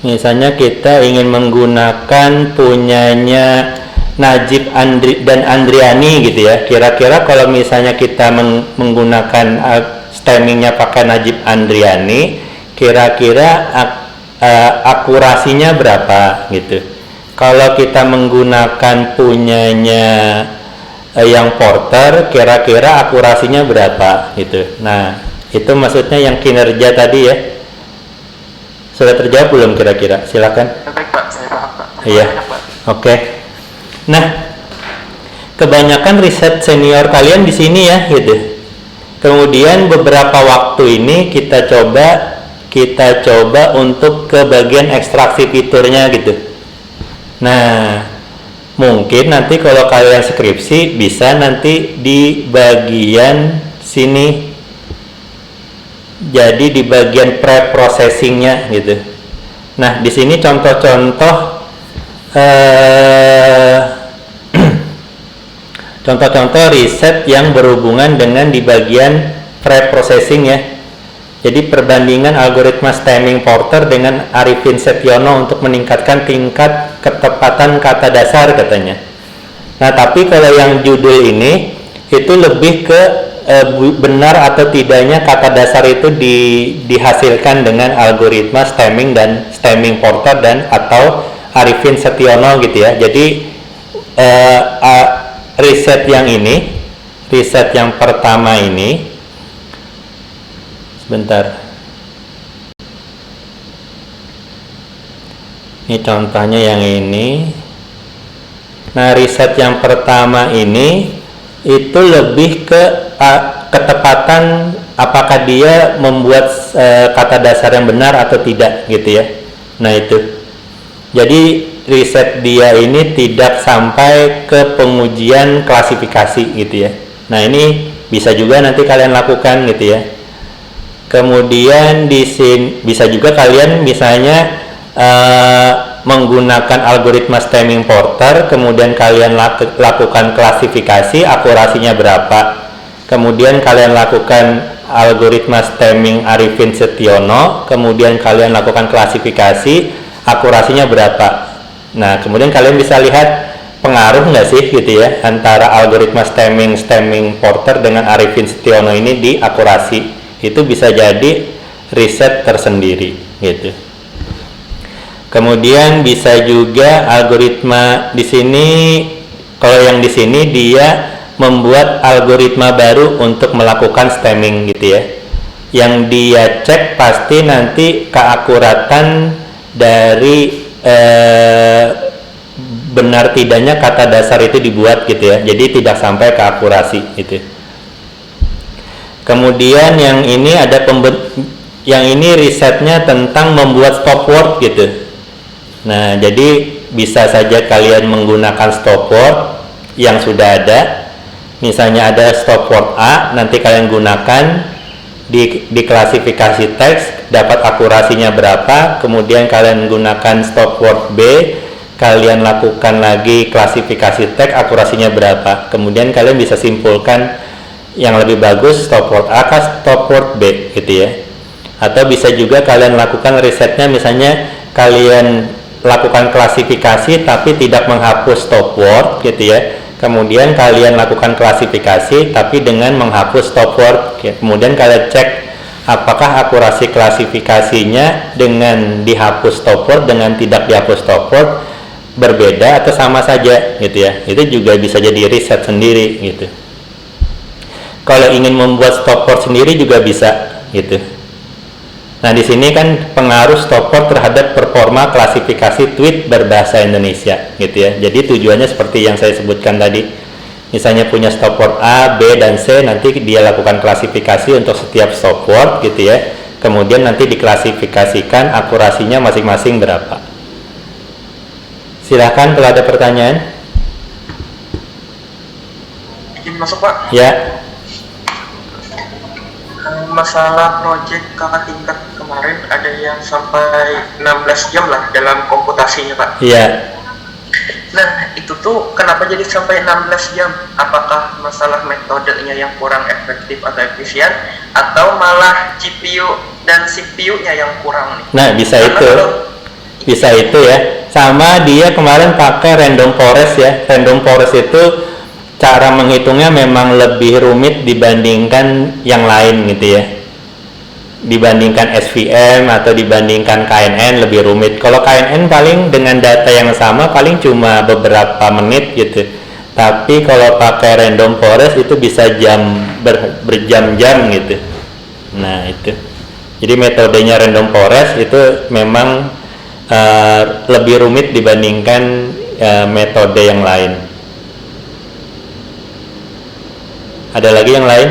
A: misalnya kita ingin menggunakan punyanya Najib dan Andriani gitu ya. Kira-kira kalau misalnya kita menggunakan stemmingnya pakai Najib Andriani, kira-kira akurasinya berapa gitu. Kalau kita menggunakan punyanya yang Porter, kira-kira akurasinya berapa gitu. Nah, itu maksudnya yang kinerja tadi ya. Sudah terjawab belum kira-kira? Silakan.
C: Baik Pak, saya paham Pak.
A: Iya. Oke. Nah, kebanyakan riset senior kalian di sini ya gitu. Kemudian beberapa waktu ini kita coba untuk ke bagian ekstraksi fiturnya gitu. Nah, mungkin nanti kalau kalian skripsi bisa nanti di bagian sini, jadi di bagian pre-processingnya gitu. Nah, di sini contoh-contoh contoh-contoh riset yang berhubungan dengan di bagian pre-processing ya. Jadi perbandingan algoritma stemming Porter dengan Arifin Setiono untuk meningkatkan tingkat ketepatan kata dasar katanya. Nah, tapi kalau yang judul ini itu lebih ke benar atau tidaknya kata dasar itu dihasilkan dengan algoritma stemming dan stemming Porter dan atau Arifin Setiono gitu ya. Jadi riset yang pertama ini, sebentar, ini contohnya yang ini. Nah, riset yang pertama ini itu lebih ke ketepatan apakah dia membuat kata dasar yang benar atau tidak gitu ya. Nah, itu jadi riset dia ini tidak sampai ke pengujian klasifikasi gitu ya. Nah, ini bisa juga nanti kalian lakukan gitu ya. Kemudian di sini bisa juga kalian misalnya menggunakan algoritma stemming Porter, kemudian kalian lakukan klasifikasi akurasinya berapa. Kemudian kalian lakukan algoritma stemming Arifin Setiono, kemudian kalian lakukan klasifikasi akurasinya berapa. Nah, kemudian kalian bisa lihat pengaruh nggak sih gitu ya antara algoritma stemming Porter dengan Arifin Setiono ini di akurasi. Itu bisa jadi riset tersendiri gitu. Kemudian bisa juga algoritma di sini, kalau yang di sini dia membuat algoritma baru untuk melakukan stemming gitu ya. Yang dia cek pasti nanti keakuratan dari benar tidaknya kata dasar itu dibuat gitu ya. Jadi tidak sampai ke akurasi gitu. Kemudian yang ini ada yang ini risetnya tentang membuat stop word gitu. Nah, jadi bisa saja kalian menggunakan stop word yang sudah ada. Misalnya ada stop word A, nanti kalian gunakan di klasifikasi teks, dapat akurasinya berapa. Kemudian kalian gunakan stop word B, kalian lakukan lagi klasifikasi teks, akurasinya berapa. Kemudian kalian bisa simpulkan yang lebih bagus stop word A atau stop word B gitu ya. Atau bisa juga kalian lakukan risetnya, misalnya kalian lakukan klasifikasi tapi tidak menghapus stop word gitu ya. Kemudian kalian lakukan klasifikasi tapi dengan menghapus stop word. Kemudian kalian cek apakah akurasi klasifikasinya dengan dihapus stop word dengan tidak dihapus stop word berbeda atau sama saja gitu ya. Itu juga bisa jadi riset sendiri gitu. Kalau ingin membuat stop word sendiri juga bisa gitu. Nah, di sini kan pengaruh stop word terhadap performa klasifikasi tweet berbahasa Indonesia gitu ya. Jadi tujuannya seperti yang saya sebutkan tadi. Misalnya punya stop word A, B, dan C, nanti dia lakukan klasifikasi untuk setiap stop word gitu ya. Kemudian nanti diklasifikasikan akurasinya masing-masing berapa. Silahkan kalau ada pertanyaan.
E: Izin masuk Pak.
A: Ya.
E: Masalah proyek kakak tingkat kemarin ada yang sampai 16 jam lah dalam komputasinya Pak.
A: Iya.
E: Nah, itu tuh kenapa jadi sampai 16 jam? Apakah masalah metodenya yang kurang efektif atau efisien, atau malah GPU dan CPU-nya yang kurang nih?
A: Nah, bisa itu. Bisa itu ya. Sama dia kemarin pakai random forest ya. Random forest itu cara menghitungnya memang lebih rumit dibandingkan yang lain gitu ya. dibandingkan SVM atau dibandingkan KNN lebih rumit. Kalau KNN paling dengan data yang sama paling cuma beberapa menit gitu. Tapi kalau pakai random forest itu bisa berjam-jam gitu. Nah itu. Jadi metodenya random forest itu memang lebih rumit dibandingkan metode yang lain. Ada lagi yang lain?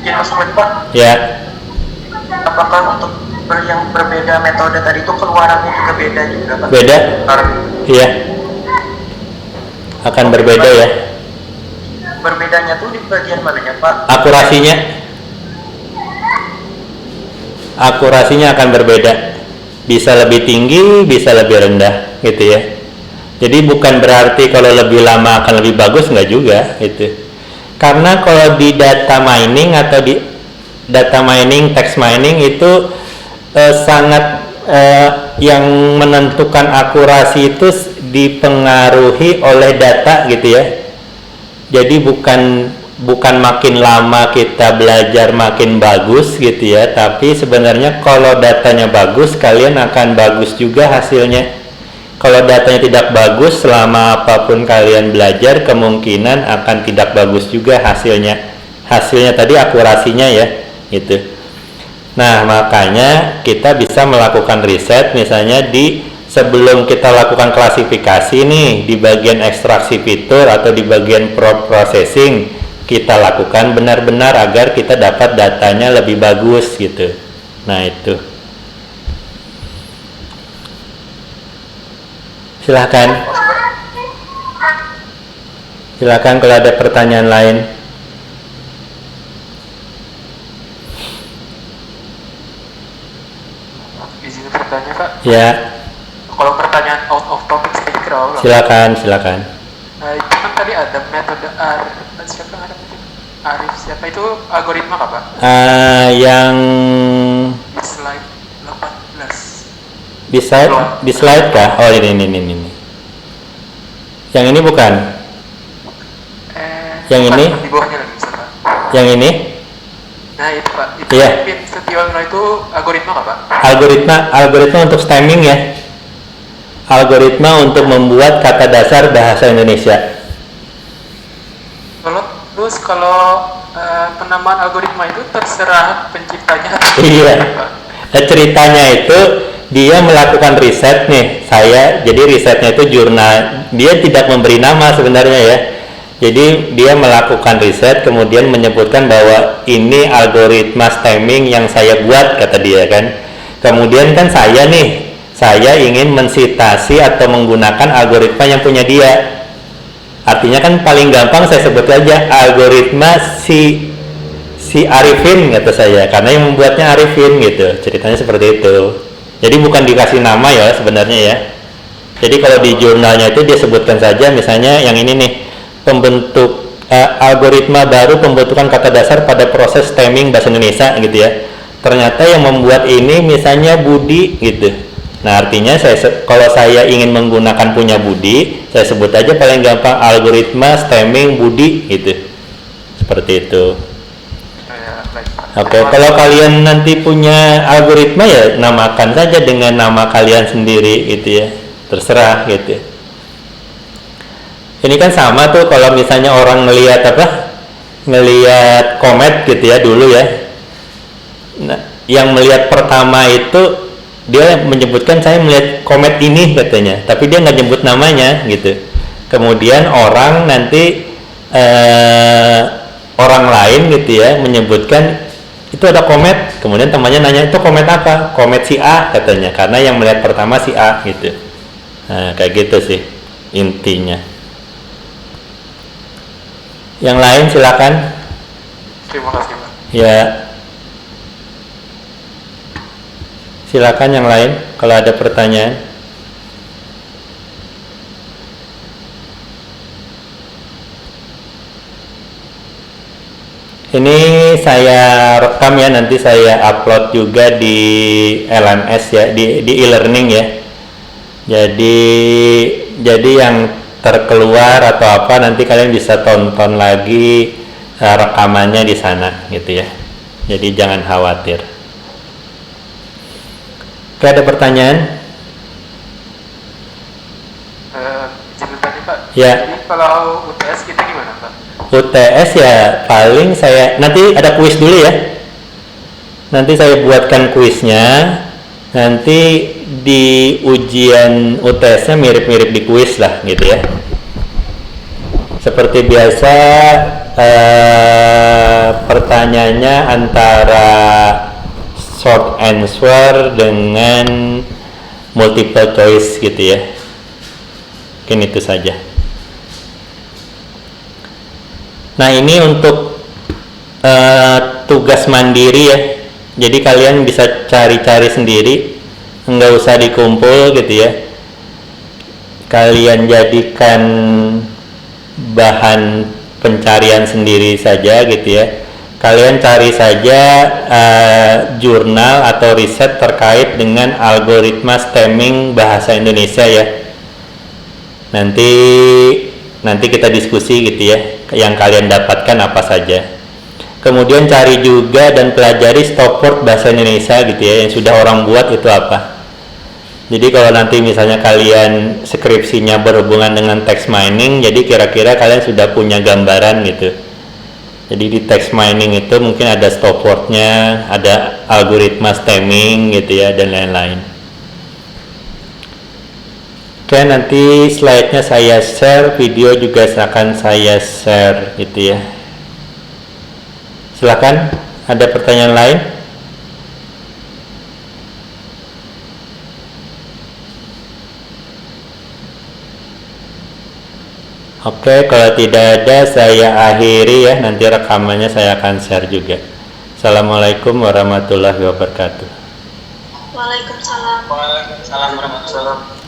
E: Ya, Mas Ahmad, Pak.
A: Ya.
E: Apakah untuk yang berbeda metode tadi itu keluarannya juga beda juga, Pak?
A: Beda? Iya. Akan berbeda ya.
E: Berbedanya tuh di bagian mananya, Pak?
A: Akurasinya akan berbeda. Bisa lebih tinggi, bisa lebih rendah, gitu ya. Jadi bukan berarti kalau lebih lama akan lebih bagus, nggak juga, gitu. Karena kalau di data mining atau di data mining, text mining itu sangat yang menentukan akurasi itu dipengaruhi oleh data gitu ya. Jadi bukan makin lama kita belajar makin bagus gitu ya, tapi sebenarnya kalau datanya bagus kalian akan bagus juga hasilnya. Kalau datanya tidak bagus, selama apapun kalian belajar kemungkinan akan tidak bagus juga hasilnya tadi akurasinya ya gitu. Nah makanya kita bisa melakukan riset misalnya sebelum kita lakukan klasifikasi nih di bagian ekstraksi fitur atau di bagian processing, kita lakukan benar-benar agar kita dapat datanya lebih bagus gitu. Nah itu. Silakan kalau ada pertanyaan lain.
C: Izin bertanya, Pak.
A: Ya.
C: Kalau pertanyaan out of topic sedikit kira
A: Silakan.
C: Nah, itu kan tadi ada metode siapa yang ada metode? Arif siapa itu algoritma apa, Pak?
A: Yang
C: Di slide 18.
A: di slide kah? Oh ini. Yang ini bukan? Yang
C: bukan,
A: ini?
C: Di bawahnya lagi, Pak.
A: Yang ini?
C: Nah itu, Pak. Itu
A: Iya.
C: Pin Setiono itu algoritma apa, Pak?
A: Algoritma untuk stemming ya. Algoritma untuk membuat kata dasar bahasa Indonesia.
C: Kalau penamaan algoritma itu terserah penciptanya.
A: Iya. Nah, ceritanya itu dia melakukan riset nih. Jadi risetnya itu jurnal. Dia tidak memberi nama sebenarnya ya. Jadi dia melakukan riset kemudian menyebutkan bahwa ini algoritma stemming yang saya buat kata dia kan. Kemudian kan saya ingin mensitasi atau menggunakan algoritma yang punya dia. Artinya kan paling gampang saya sebut aja algoritma si Arifin kata saya, karena yang membuatnya Arifin gitu. Ceritanya seperti itu. Jadi bukan dikasih nama ya sebenarnya ya. Jadi kalau di jurnalnya itu dia sebutkan saja misalnya yang ini nih, pembentuk algoritma baru pembentukan kata dasar pada proses stemming bahasa Indonesia gitu ya. Ternyata yang membuat ini misalnya Budi gitu. Nah artinya kalau saya ingin menggunakan punya Budi, saya sebut aja paling gampang algoritma stemming Budi gitu. Seperti itu. Oke, kalau kalian nanti punya algoritma ya namakan saja dengan nama kalian sendiri gitu ya. Terserah gitu. Ini kan sama tuh kalau misalnya orang ngelihat komet gitu ya dulu ya. Nah, yang melihat pertama itu dia menyebutkan saya melihat komet ini katanya, tapi dia nggak nyebut namanya gitu. Kemudian orang lain gitu ya menyebutkan itu ada komet, kemudian temannya nanya itu komet apa? Komet si A katanya, karena yang melihat pertama si A gitu. Nah kayak gitu sih intinya. Yang lain silakan.
C: Terima kasih, Pak.
A: Ya. Silakan yang lain kalau ada pertanyaan. Ini saya rekam ya, nanti saya upload juga di LMS ya, di e-learning ya. Jadi yang terkeluar atau apa nanti kalian bisa tonton lagi rekamannya di sana gitu ya. Jadi jangan khawatir. Oke, ada pertanyaan?
C: Izin bertanya Pak.
A: Ya.
C: Jadi kalau UTS kita gimana Pak?
A: UTS ya paling saya nanti ada kuis dulu ya. Nanti saya buatkan kuisnya. Nanti di ujian UTS-nya mirip-mirip di kuis lah gitu ya. Seperti biasa pertanyaannya antara short answer dengan multiple choice gitu ya. Mungkin itu saja. Nah, ini untuk tugas mandiri ya. Jadi kalian bisa cari-cari sendiri, nggak usah dikumpul gitu ya. Kalian jadikan bahan pencarian sendiri saja gitu ya. Kalian cari saja jurnal atau riset terkait dengan algoritma stemming bahasa Indonesia ya. Nanti kita diskusi gitu ya, yang kalian dapatkan apa saja. Kemudian cari juga dan pelajari stop word bahasa Indonesia gitu ya, yang sudah orang buat itu apa. Jadi kalau nanti misalnya kalian skripsinya berhubungan dengan text mining, jadi kira-kira kalian sudah punya gambaran gitu. Jadi di text mining itu mungkin ada stop word-nya, ada algoritma stemming gitu ya, dan lain-lain. Oke, nanti slide-nya saya share, video juga akan saya share gitu ya. Silakan, ada pertanyaan lain? Oke, kalau tidak ada saya akhiri ya, nanti rekamannya saya akan share juga. Assalamualaikum warahmatullahi wabarakatuh.
F: Waalaikumsalam.
B: Waalaikumsalam warahmatullahi wabarakatuh.